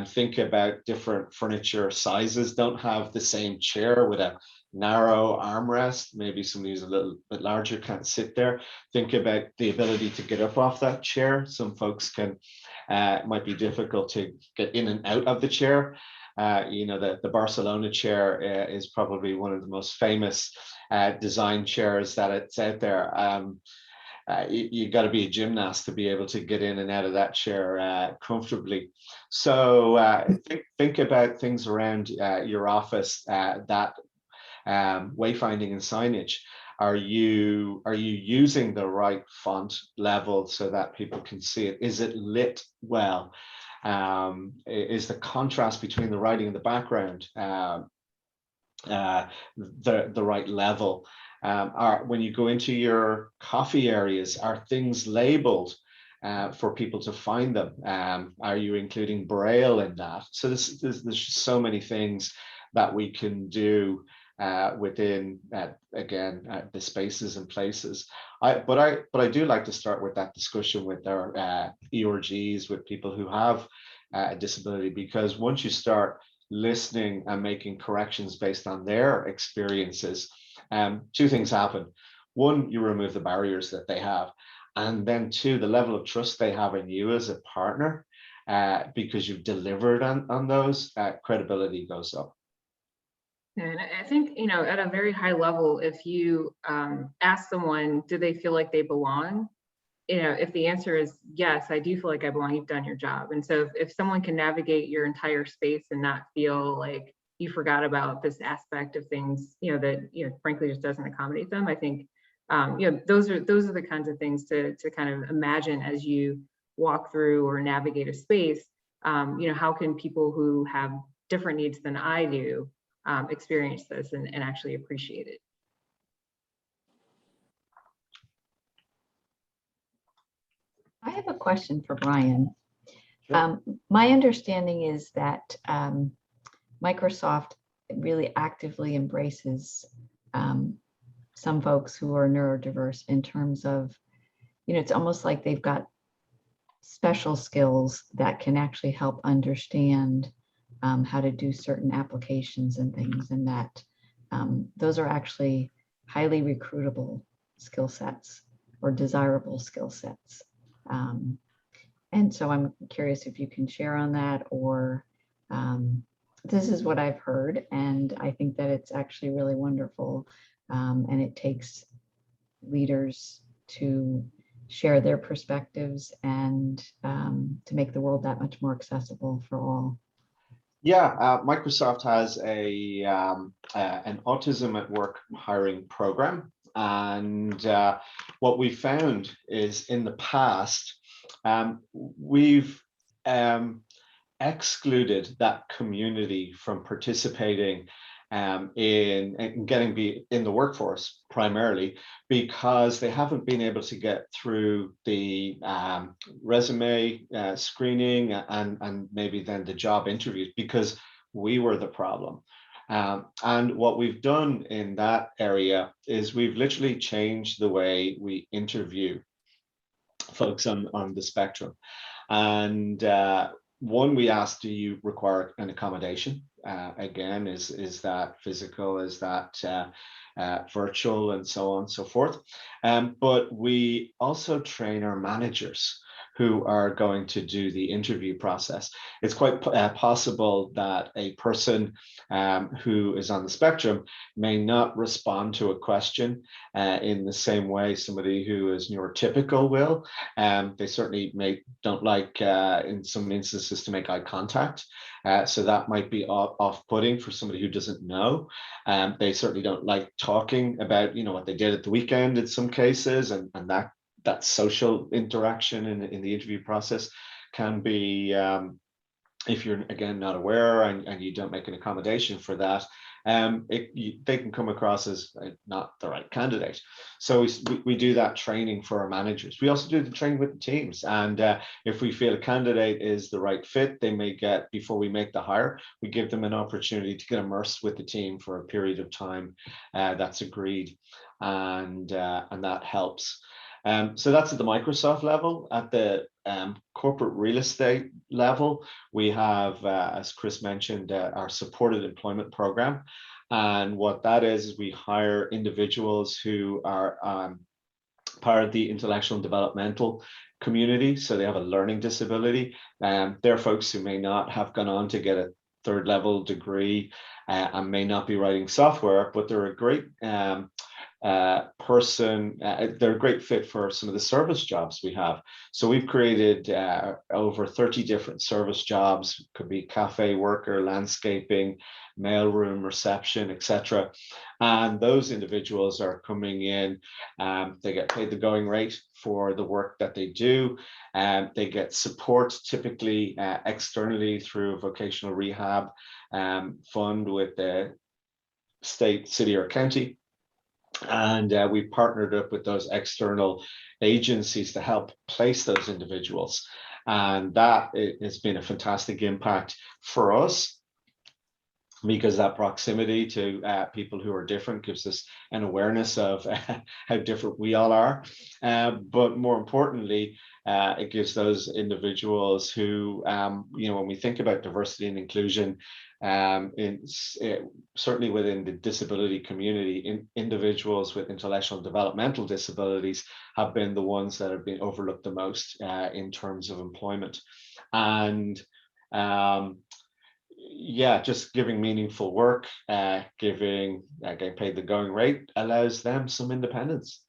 Think about different furniture sizes. Don't have the same chair with a narrow armrest. Maybe somebody who's a little bit larger can't sit there. Think about the ability to get up off that chair. Some folks it might be difficult to get in and out of the chair. The Barcelona chair is probably one of the most famous design chairs that it's out there. You got to be a gymnast to be able to get in and out of that chair comfortably. So think about things around your office, that wayfinding and signage. Are you using the right font level so that people can see it? Is it lit well? Is the contrast between the writing and the background the right level? When you go into your coffee areas, are things labeled for people to find them? Are you including Braille in that? So there's so many things that we can do within the spaces and places. But I do like to start with that discussion with our ERGs, with people who have a disability, because once you start listening and making corrections based on their experiences, two things happen. One, you remove the barriers that they have, and then two, the level of trust they have in you as a partner, because you've delivered on those, credibility goes up. And I think, at a very high level, if you ask someone, do they feel like they belong? If the answer is yes, I do feel like I belong, you've done your job. And so if someone can navigate your entire space and not feel like you forgot about this aspect of things, that, frankly, just doesn't accommodate them, I think, those are the kinds of things to kind of imagine as you walk through or navigate a space. How can people who have different needs than I do experience this and actually appreciate it? I have a question for Brian. Sure. My understanding is that Microsoft really actively embraces some folks who are neurodiverse in terms of, it's almost like they've got special skills that can actually help understand how to do certain applications and things, and that those are actually highly recruitable skill sets or desirable skill sets. And so I'm curious if you can share on that, or this is what I've heard, and I think that it's actually really wonderful and it takes leaders to share their perspectives and to make the world that much more accessible for all. Yeah, Microsoft has an Autism at Work hiring program. And what we found is in the past, we've excluded that community from participating in getting in the workforce primarily because they haven't been able to get through the resume screening and maybe then the job interviews because we were the problem. And what we've done in that area is we've literally changed the way we interview folks on the spectrum. And one, we asked, do you require an accommodation? Again, is that physical, is that virtual, and so on and so forth. But we also train our managers who are going to do the interview process. It's quite possible that a person who is on the spectrum may not respond to a question in the same way somebody who is neurotypical will. They certainly don't like, in some instances, to make eye contact. So that might be off-putting for somebody who doesn't know. They certainly don't like talking about, what they did at the weekend in some cases, and that social interaction in the interview process can be, if you're again not aware and you don't make an accommodation for that, they can come across as not the right candidate. So we do that training for our managers. We also do the training with the teams, and if we feel a candidate is the right fit, they may get, before we make the hire, we give them an opportunity to get immersed with the team for a period of time that's agreed, and that helps. So that's at the Microsoft level. At the corporate real estate level, we have, as Chris mentioned, our supported employment program. And what that is we hire individuals who are part of the intellectual and developmental community. So they have a learning disability. They're folks who may not have gone on to get a third level degree and may not be writing software, but they're a great person. They're a great fit for some of the service jobs we have. So we've created over 30 different service jobs. Could be cafe worker, landscaping, mailroom, reception, etc. And those individuals are coming in. They get paid the going rate for the work that they do. They get support typically externally through a vocational rehab fund with the state, city, or county. And we partnered up with those external agencies to help place those individuals. And that has been a fantastic impact for us, because that proximity to people who are different gives us an awareness of how different we all are. But more importantly, it gives those individuals who, when we think about diversity and inclusion, certainly within the disability community, individuals with intellectual and developmental disabilities have been the ones that have been overlooked the most in terms of employment. And just giving meaningful work, getting paid the going rate allows them some independence.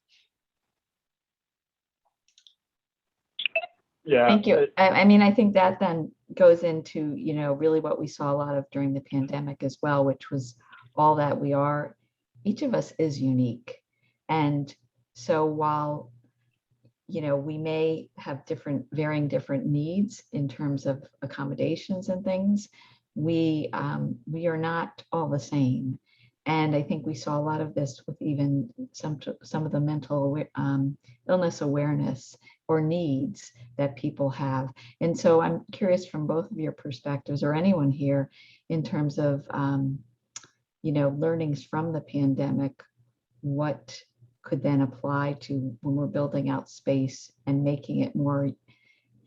Yeah. Thank you. I mean, I think that then goes into, really what we saw a lot of during the pandemic as well, which was all that we are. Each of us is unique. And so while, we may have varying different needs in terms of accommodations and things, we are not all the same. And I think we saw a lot of this with even some of the mental illness awareness or needs that people have. And so I'm curious from both of your perspectives, or anyone here, in terms of learnings from the pandemic, what could then apply to when we're building out space and making it more,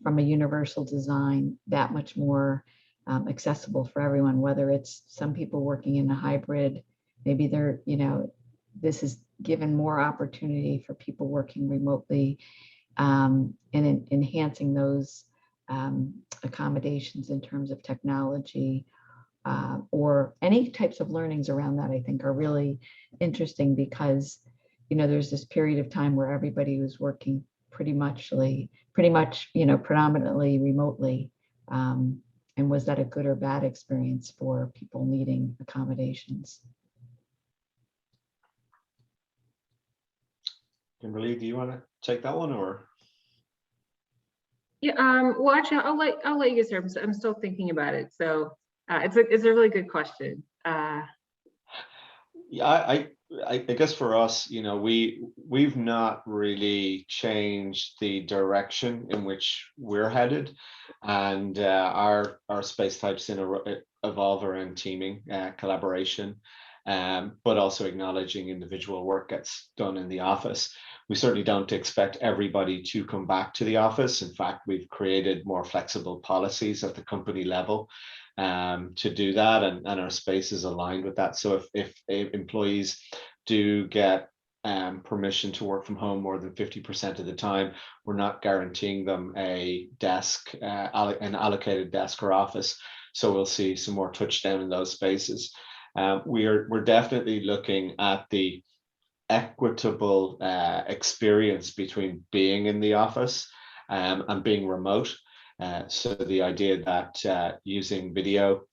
from a universal design, that much more accessible for everyone, whether it's some people working in a hybrid, maybe they're, this is given more opportunity for people working remotely, and enhancing those accommodations in terms of technology, or any types of learnings around that, I think are really interesting because, there's this period of time where everybody was working pretty much, predominantly remotely. And was that a good or bad experience for people needing accommodations? Kimberly, do you want to take that one, or? Yeah, well, actually, I'll let you get started. I'm still thinking about it. So it's a really good question. Yeah, I guess for us, we've not really changed the direction in which we're headed, and our space types evolve around teaming, collaboration, but also acknowledging individual work gets done in the office. We certainly don't expect everybody to come back to the office. In fact, we've created more flexible policies at the company level to do that, and our space is aligned with that. So if employees do get permission to work from home more than 50% of the time, we're not guaranteeing them a desk, an allocated desk or office. So we'll see some more touchdown in those spaces. We're definitely looking at the equitable experience between being in the office and being remote. So the idea that using video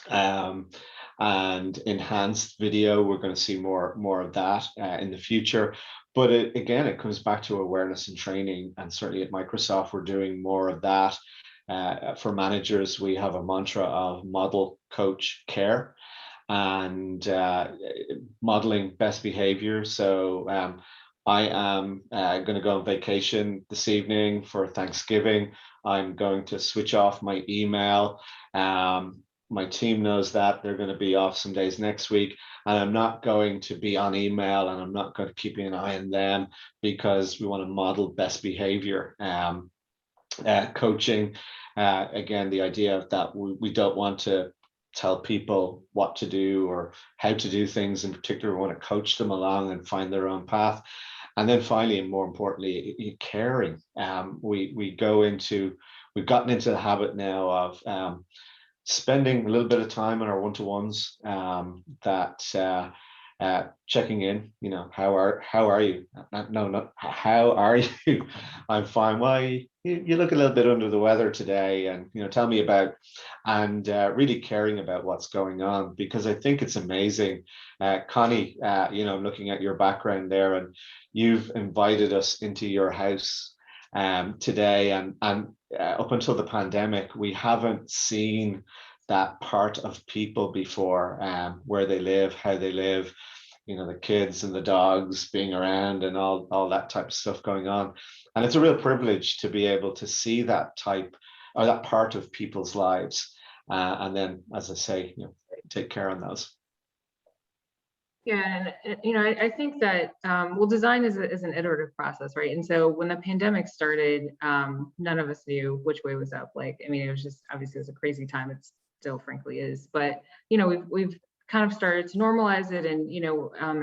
and enhanced video, we're going to see more of that in the future. But again, it comes back to awareness and training, and certainly at Microsoft, we're doing more of that. For managers, we have a mantra of model, coach, care, and modeling best behavior. So I am going to go on vacation this evening for Thanksgiving. I'm going to switch off my email. My team knows that they're going to be off some days next week, and I'm not going to be on email, and I'm not going to keep an eye on them, because we want to model best behavior. Coaching, again, the idea of that we don't want to tell people what to do or how to do things. In particular, we want to coach them along and find their own path. And then finally, and more importantly, caring. We've gotten into the habit now of spending a little bit of time on our one-to-ones, checking in, how are you? No, not how are you? I'm fine. Why you look a little bit under the weather today, and tell me about, and really caring about what's going on, because I think it's amazing. Connie, I'm looking at your background there, and you've invited us into your house today, and up until the pandemic, we haven't seen that part of people before, where they live, how they live, the kids and the dogs being around and all that type of stuff going on. And it's a real privilege to be able to see that type or that part of people's lives. And then, as I say, take care on those. Yeah, and I think that design is an iterative process, right? And so when the pandemic started, none of us knew which way was up. It was just, obviously, it was a crazy time. It still, frankly, is. But we've kind of started to normalize it, and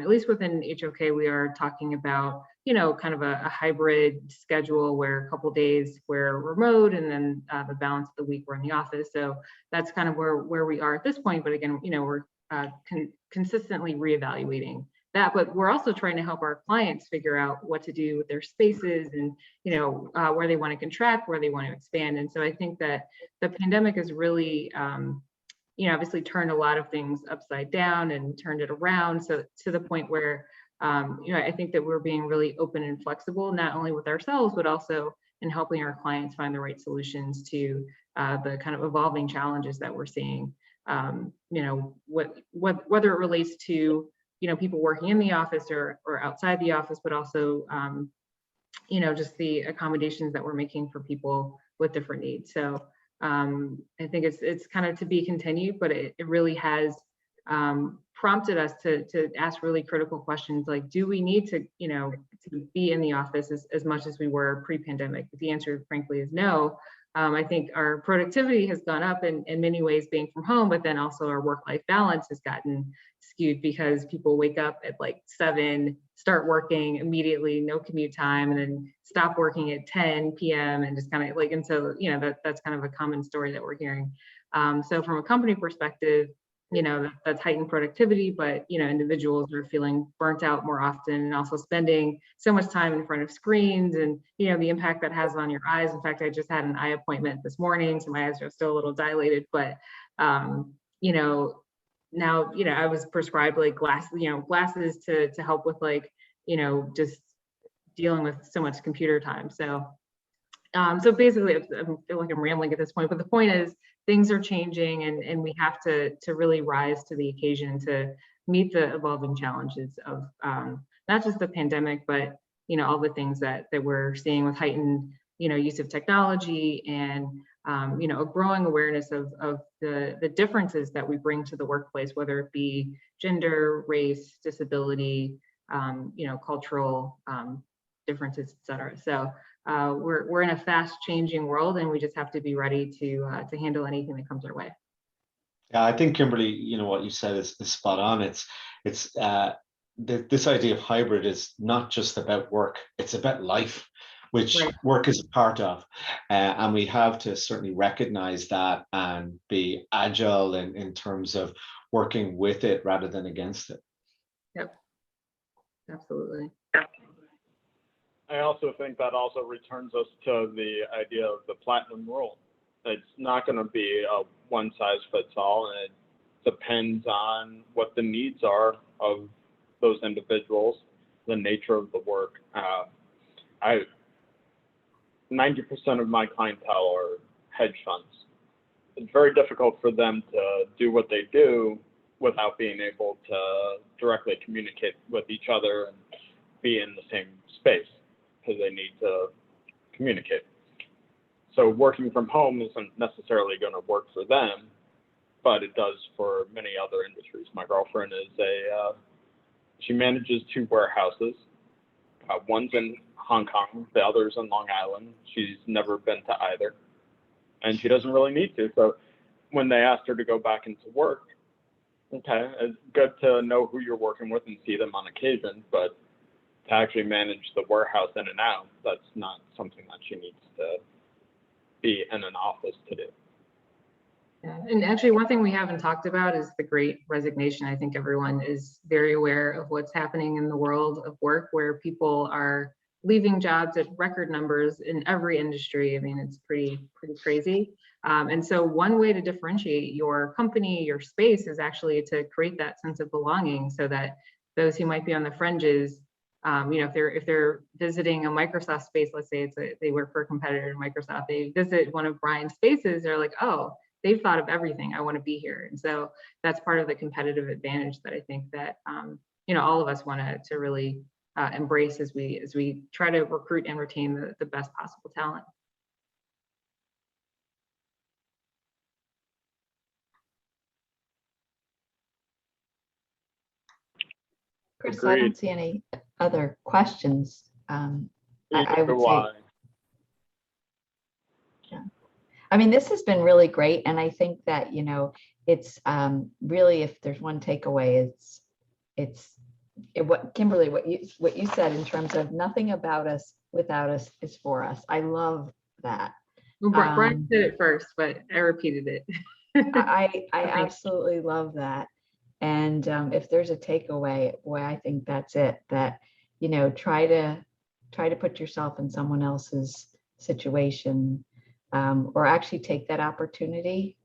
at least within HOK, we are talking about kind of a hybrid schedule where a couple of days we're remote, and then the balance of the week we're in the office. So that's kind of where we are at this point. But again, we're consistently reevaluating that, but we're also trying to help our clients figure out what to do with their spaces, and where they want to contract, where they want to expand. And so I think that the pandemic has really obviously turned a lot of things upside down and turned it around, so to the point where I think that we're being really open and flexible, not only with ourselves, but also in helping our clients find the right solutions to the kind of evolving challenges that we're seeing. Whether it relates to people working in the office or outside the office, but also just the accommodations that we're making for people with different needs. So I think it's kind of to be continued, but it really has prompted us to ask really critical questions, like, do we need to be in the office as much as we were pre-pandemic? The answer, frankly, is no. I think our productivity has gone up in many ways being from home, but then also our work-life balance has gotten skewed because people wake up at like 7, start working immediately, no commute time, and then stop working at 10 p.m. and just kind of and so, that's kind of a common story that we're hearing. So from a company perspective, that's heightened productivity, but, individuals are feeling burnt out more often and also spending so much time in front of screens and, the impact that has on your eyes. In fact, I just had an eye appointment this morning, so my eyes are still a little dilated, but, now, I was prescribed like glasses to help with like, just dealing with so much computer time. So, so basically, I feel like I'm rambling at this point, but the point is things are changing, and we have to really rise to the occasion to meet the evolving challenges of not just the pandemic, but all the things that we're seeing with heightened use of technology and a growing awareness of the differences that we bring to the workplace, whether it be gender, race, disability, cultural differences, et cetera. So we're in a fast changing world, and we just have to be ready to handle anything that comes our way. Yeah, I think Kimberly, what you said is spot on. It's this idea of hybrid is not just about work; it's about life, which Right. work is a part of, and we have to certainly recognize that and be agile in terms of working with it rather than against it. Yep, absolutely. I also think that also returns us to the idea of the platinum rule. It's not going to be a one size fits all, and it depends on what the needs are of those individuals, the nature of the work. 90% of my clientele are hedge funds. It's very difficult for them to do what they do without being able to directly communicate with each other and be in the same space, because they need to communicate. So working from home isn't necessarily going to work for them, but it does for many other industries. My girlfriend is she manages 2 warehouses. One's in Hong Kong, the other's in Long Island. She's never been to either, and she doesn't really need to. So when they asked her to go back into work, okay, it's good to know who you're working with and see them on occasion, but to actually manage the warehouse in and out, that's not something that she needs to be in an office to do. Yeah. And actually, one thing we haven't talked about is the Great Resignation. I think everyone is very aware of what's happening in the world of work, where people are leaving jobs at record numbers in every industry. I mean, it's pretty crazy. And so one way to differentiate your company, your space, is actually to create that sense of belonging, so that those who might be on the fringes, if they're visiting a Microsoft space, let's say they work for a competitor in Microsoft, they visit one of Brian's spaces, they're like, oh, they've thought of everything, I want to be here. And so that's part of the competitive advantage that I think that all of us want to really embrace as we try to recruit and retain the best possible talent. Chris, Agreed. I don't see any other questions. I would say, yeah. I mean, this has been really great, and I think that it's really, if there's one takeaway, it's what Kimberly, what you said in terms of nothing about us without us is for us. I love that. Well, Brian did it first, but I repeated it. I absolutely love that. And if there's a takeaway, boy, I think that's it. That try to put yourself in someone else's situation, or actually take that opportunity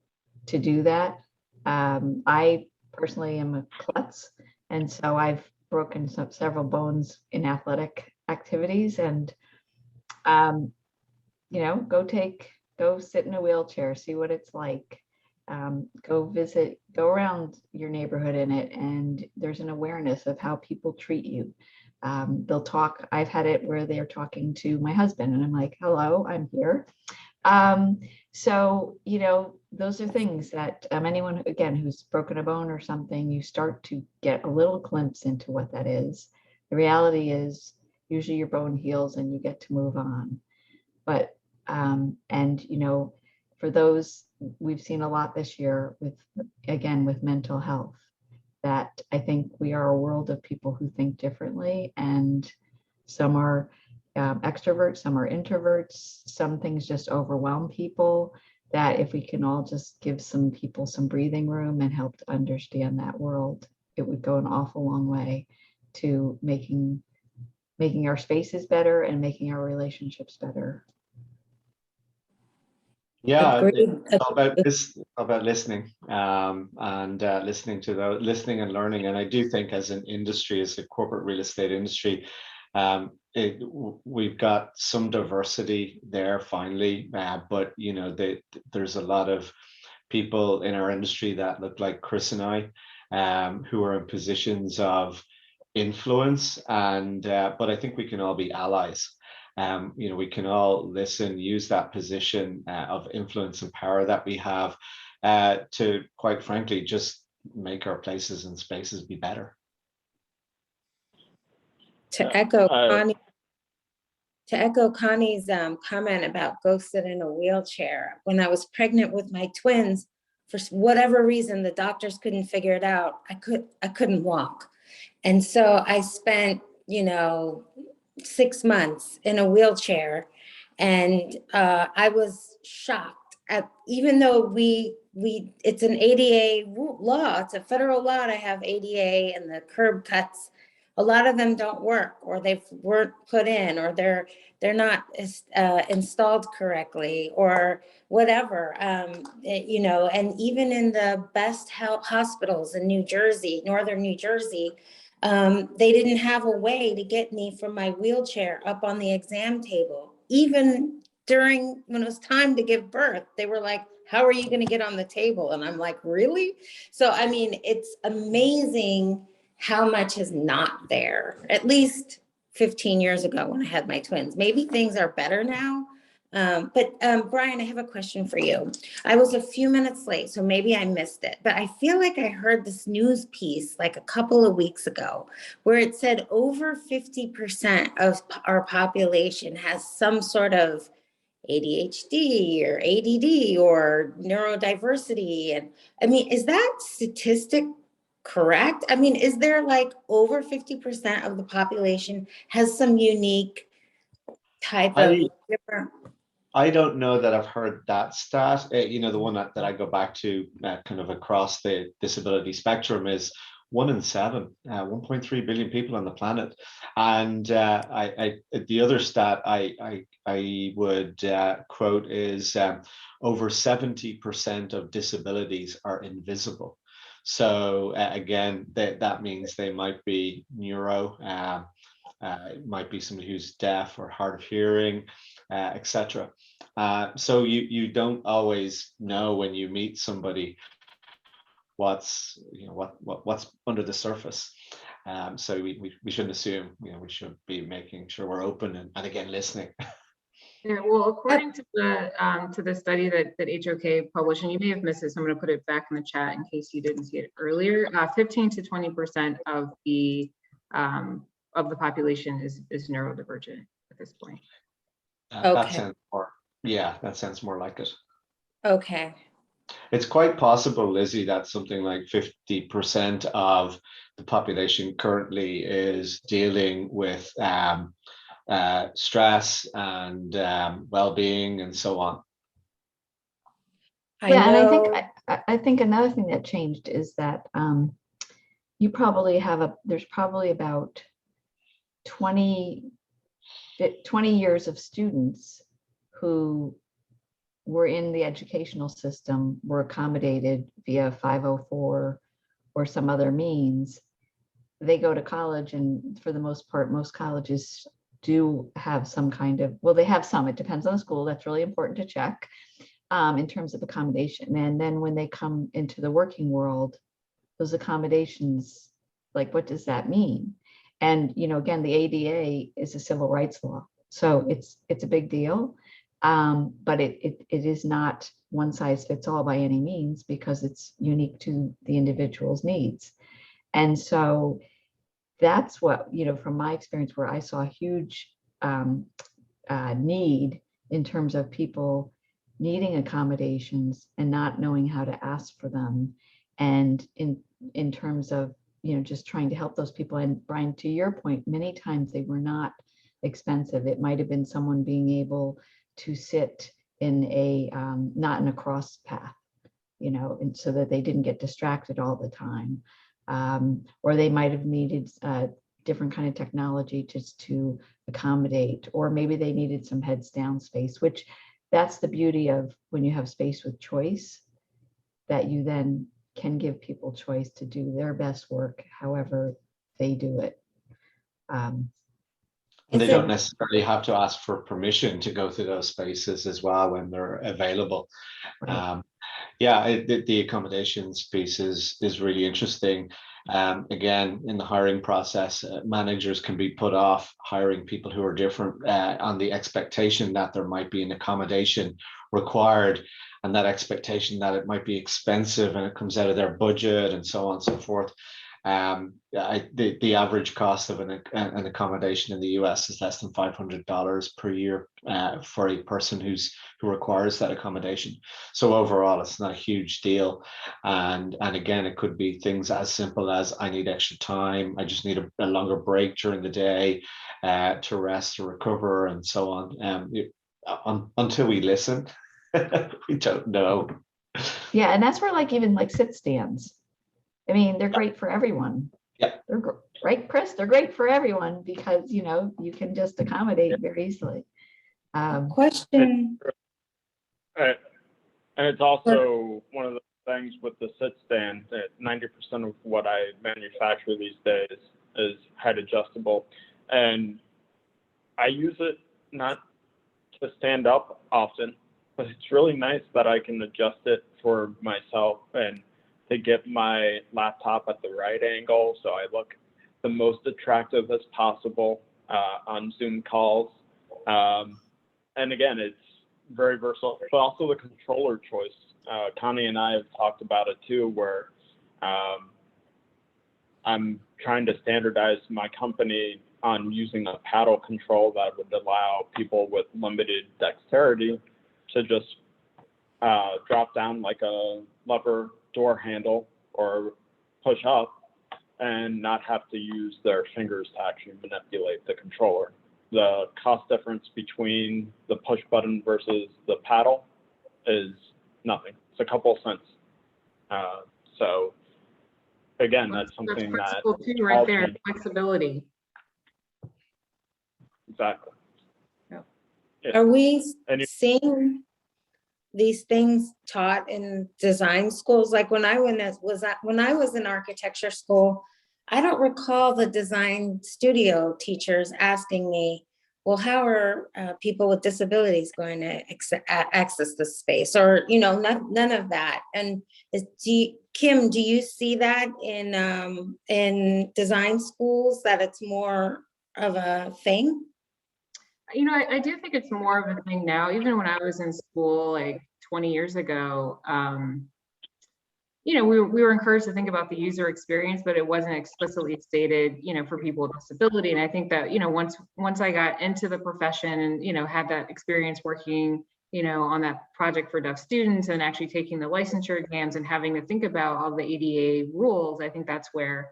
to do that. I personally am a klutz, and so I've broken several bones in athletic activities, and go sit in a wheelchair, see what it's like. Go around your neighborhood in it, and there's an awareness of how people treat you. They'll talk. I've had it where they're talking to my husband, and I'm like, hello, I'm here. So, those are things that anyone, again, who's broken a bone or something, you start to get a little glimpse into what that is. The reality is usually your bone heals and you get to move on. But, for those, we've seen a lot this year with mental health, that I think we are a world of people who think differently, and some are extroverts, some are introverts, some things just overwhelm people. that if we can all just give some people some breathing room and help to understand that world, it would go an awful long way to making our spaces better and making our relationships better. Yeah, Agreed. it's all about this, about listening, and listening and learning. And I do think, as an industry, as a corporate real estate industry, we've got some diversity there finally, but you know, there's a lot of people in our industry that look like Chris and I, who are in positions of influence, and but I think we can all be allies. You know, we can all listen, use that position of influence and power that we have to, quite frankly, just make our places and spaces be better. To echo Connie's comment about ghosted in a wheelchair, when I was pregnant with my twins, for whatever reason, the doctors couldn't figure it out. I couldn't walk. And so I spent, 6 months in a wheelchair, and I was shocked at, even though it's an ADA law, it's a federal law to have ADA, and the curb cuts, a lot of them don't work, or they weren't put in, or they're not installed correctly, or whatever. And even in the best health hospitals in New Jersey, northern New Jersey, they didn't have a way to get me from my wheelchair up on the exam table. Even during, when it was time to give birth, they were like, how are you going to get on the table? And I'm like, really? So, I mean, it's amazing how much is not there. At least 15 years ago when I had my twins. Maybe things are better now. But Brian, I have a question for you. I was a few minutes late, so maybe I missed it, but I feel like I heard this news piece like a couple of weeks ago where it said over 50% of our population has some sort of ADHD or ADD or neurodiversity. And I mean, is that statistic correct? I mean, is there like over 50% of the population has some unique type of different? I don't know that I've heard that stat. The one that I go back to kind of across the disability spectrum is 1 in 7, 1.3 billion people on the planet. And the other stat I would quote is over 70% of disabilities are invisible. So again, that means they might be neuro, it might be somebody who's deaf or hard of hearing, etc. So you don't always know when you meet somebody what's under the surface. So we shouldn't assume. We should be making sure we're open and again listening. Yeah, well, according to the study that HOK published, and you may have missed it, so I'm going to put it back in the chat in case you didn't see it earlier. 15 to 20% of the population is neurodivergent at this point. Okay. That sounds more like it. Okay. It's quite possible, Lizzie, that something like 50% of the population currently is dealing with stress and well-being and so on. And I think another thing that changed is that you probably there's probably about 20 years of students who were in the educational system, were accommodated via 504 or some other means. They go to college, and for the most part, most colleges do have some kind of, well, they have some, it depends on the school. That's really important to check in terms of accommodation. And then when they come into the working world, those accommodations, like, what does that mean? And, again, the ADA is a civil rights law. So it's a big deal. But it is not one size fits all by any means, because it's unique to the individual's needs. And so that's what, from my experience, where I saw a huge need in terms of people needing accommodations and not knowing how to ask for them. And in terms of, just trying to help those people. And Brian, to your point, many times they were not expensive. It might have been someone being able to sit in a not in a cross path, you know, and so that they didn't get distracted all the time. Or they might have needed different kind of technology just to accommodate, or maybe they needed some heads down space, which that's the beauty of when you have space with choice, that you then can give people choice to do their best work however they do it. And they don't necessarily have to ask for permission to go through those spaces as well when they're available. Right. Yeah, the accommodations piece is really interesting. Again, in the hiring process, managers can be put off hiring people who are different on the expectation that there might be an accommodation required, and that expectation that it might be expensive and it comes out of their budget and so on and so forth. The average cost of an accommodation in the US is less than $500 per year for a person who requires that accommodation. So overall, it's not a huge deal. And again, it could be things as simple as I need extra time. I just need a longer break during the day to rest, to recover, and so on. Until we listen, we don't know. Yeah, and that's where like even like sit stands. I mean, they're great for everyone. Yeah. They're right, Chris. They're great for everyone because, you know, you can just accommodate very easily. Question. And it's also one of the things with the sit stand that 90% of what I manufacture these days is height adjustable. And I use it not to stand up often, but it's really nice that I can adjust it for myself and to get my laptop at the right angle so I look the most attractive as possible on Zoom calls. And again, it's very versatile, but also the controller choice. Connie and I have talked about it too, where I'm trying to standardize my company on using a paddle control that would allow people with limited dexterity to just drop down like a lever door handle or push up and not have to use their fingers to actually manipulate the controller. The cost difference between the push button versus the paddle is nothing. It's a couple cents. So again, that's something that too, right there, flexibility. Exactly. Yeah. Are we seeing these things taught in design schools? Like when I was in architecture school, I don't recall the design studio teachers asking me, well, how are people with disabilities going to access the space? Or, you know, none of that. And Kim, do you see that in design schools, that it's more of a thing? You know, I do think it's more of a thing now. Even when I was in school, like 20 years ago, you know, we were encouraged to think about the user experience, but it wasn't explicitly stated, you know, for people with disability. And I think that, you know, once I got into the profession and, you know, had that experience working, you know, on that project for deaf students and actually taking the licensure exams and having to think about all the ADA rules, I think that's where,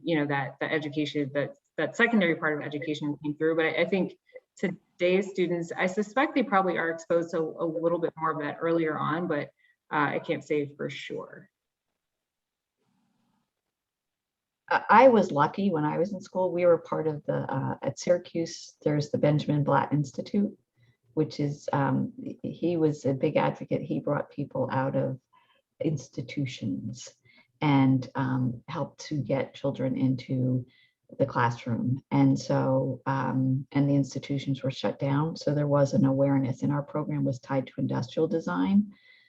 you know, that the education, that secondary part of education came through. But I think today's students, I suspect they probably are exposed to a little bit more of that earlier on, but I can't say for sure. I was lucky when I was in school. We were part of the, at Syracuse, there's the Benjamin Blatt Institute, which is, he was a big advocate. He brought people out of institutions and helped to get children into the classroom. And so, and the institutions were shut down. So there was an awareness, and our program was tied to industrial design.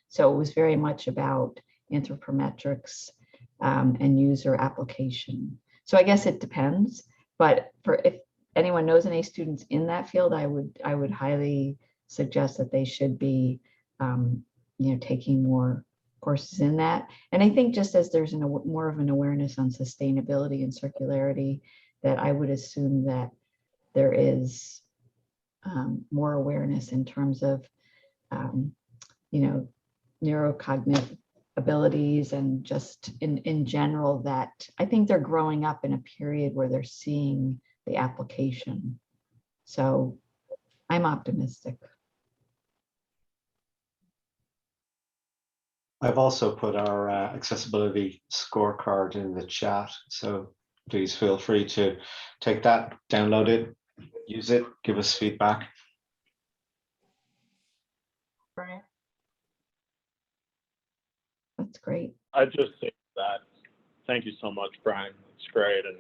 So it was very much about anthropometrics and user application. So I guess it depends, but if anyone knows any students in that field, I would highly suggest that they should be, you know, taking more courses in that. And I think just as there's more of an awareness on sustainability and circularity, that I would assume that there is more awareness in terms of, you know, neurocognitive abilities and just in general, that I think they're growing up in a period where they're seeing the application. So I'm optimistic. I've also put our accessibility scorecard in the chat, so please feel free to take that, download it, use it, give us feedback. Brian? That's great. I just think that, thank you so much, Brian. It's great. And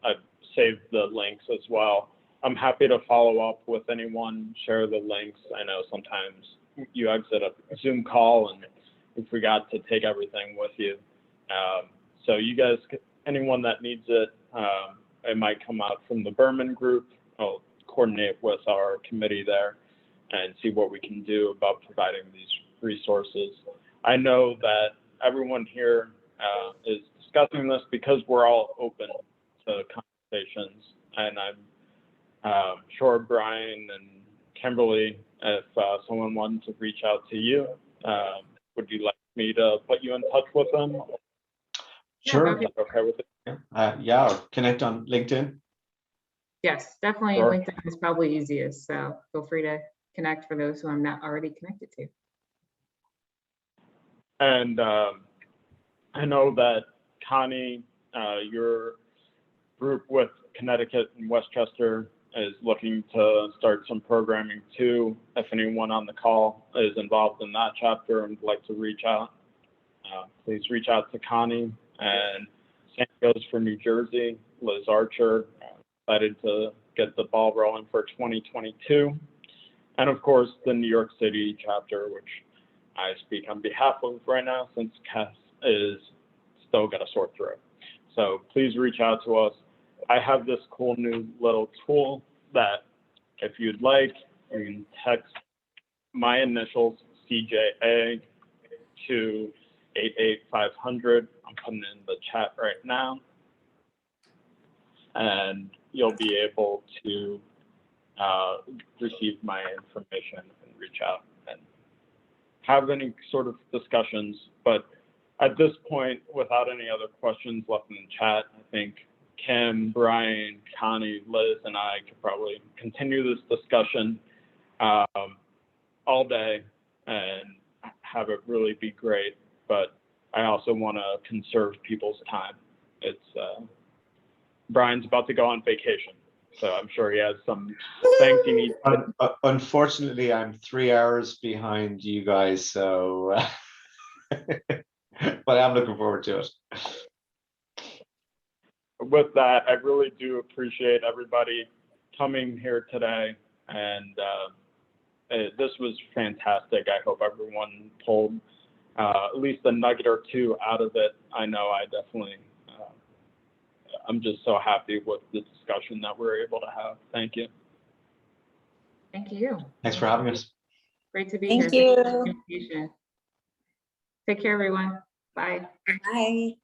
I've saved the links as well. I'm happy to follow up with anyone, share the links. I know sometimes you exit a Zoom call and you forgot to take everything with you. So you guys, anyone that needs it, it might come out from the Berman group. I'll coordinate with our committee there and see what we can do about providing these resources. I know that everyone here is discussing this because we're all open to conversations, and I'm sure Brian and Kimberly, if someone wanted to reach out to you, would you like me to put you in touch with them? Sure. Is that okay with it? Yeah, or connect on LinkedIn. Yes, definitely. Sure. LinkedIn is probably easiest. So feel free to connect for those who I'm not already connected to. And I know that Connie, your group with Connecticut and Westchester is looking to start some programming too. If anyone on the call is involved in that chapter and would like to reach out, please reach out to Connie. And same goes for New Jersey, Liz Archer, excited to get the ball rolling for 2022. And of course, the New York City chapter, which I speak on behalf of right now, since Cass is still got to sort through. So please reach out to us. I have this cool new little tool that if you'd like, you can text my initials, CJA, to 88500. I'm putting it in the chat right now. And you'll be able to receive my information and reach out and have any sort of discussions. But at this point, without any other questions left in the chat, I think Kim, Brian, Connie, Liz, and I could probably continue this discussion all day and have it really be great. But I also want to conserve people's time. It's Brian's about to go on vacation, so I'm sure he has some things he needs. Unfortunately, I'm 3 hours behind you guys, so but I'm looking forward to it. With that, I really do appreciate everybody coming here today, and this was fantastic. I hope everyone pulled at least a nugget or two out of it. I know I definitely, I'm just so happy with the discussion that we're able to have. Thank you. Thank you. Thanks for having us. Great to be Thank here. you. Thank you for the invitation. Take care, everyone. Bye. Bye.